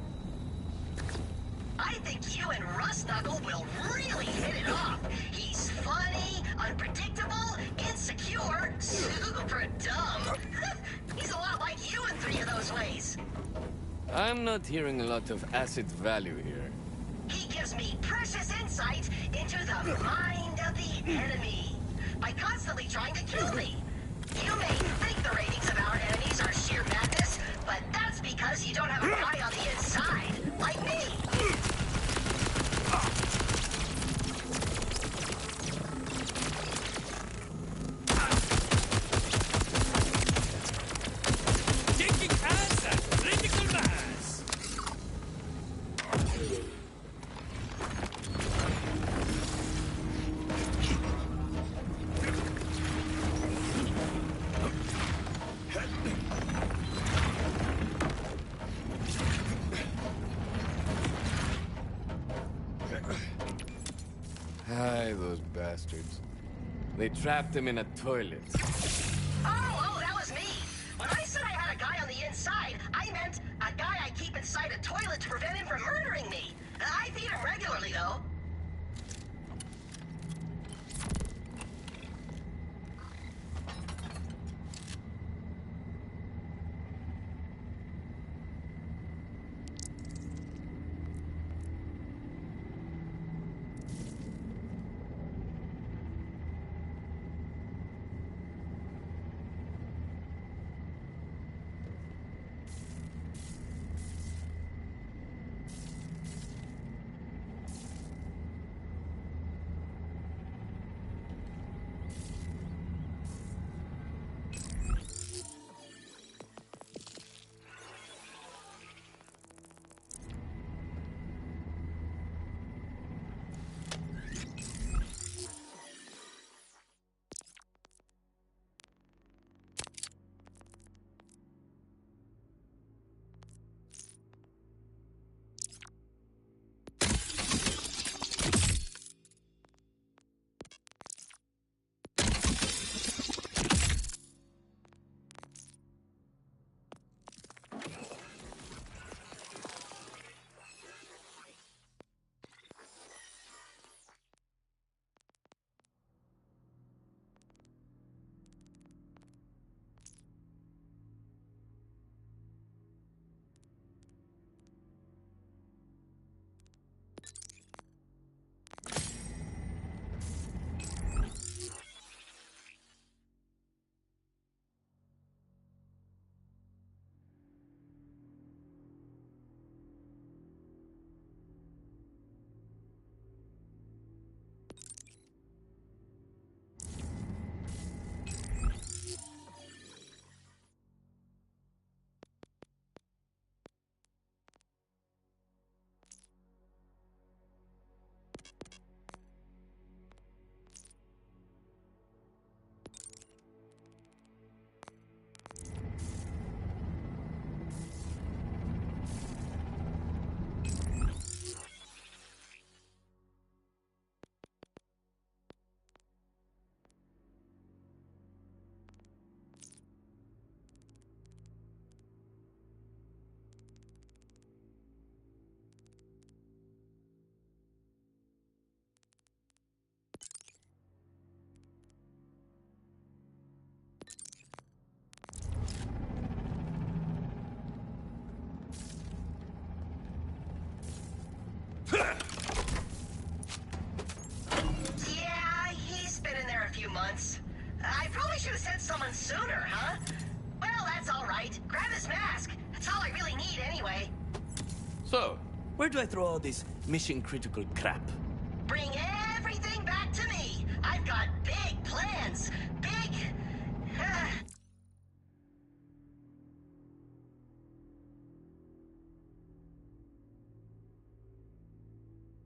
I think you and Rust Knuckle will really hit it off. He's funny, unpredictable, insecure, super dumb. He's a lot like you in 3 of those ways. I'm not hearing a lot of acid value here. He gives me precious insight into the mind of the enemy by constantly trying to kill me. You may think the ratings of our enemies are sheer madness, but that's because you don't have a guy on the inside, like me. Taking ass at critical mass! Hi, those bastards. They trapped him in a toilet. Oh, that was me. When I said I had a guy on the inside, I meant a guy I keep inside a toilet to prevent him from murdering me. I feed him regularly, though. should have sent someone sooner, huh? Well, that's all right. Grab his mask. That's all I really need anyway. So, where do I throw all this mission-critical crap? Bring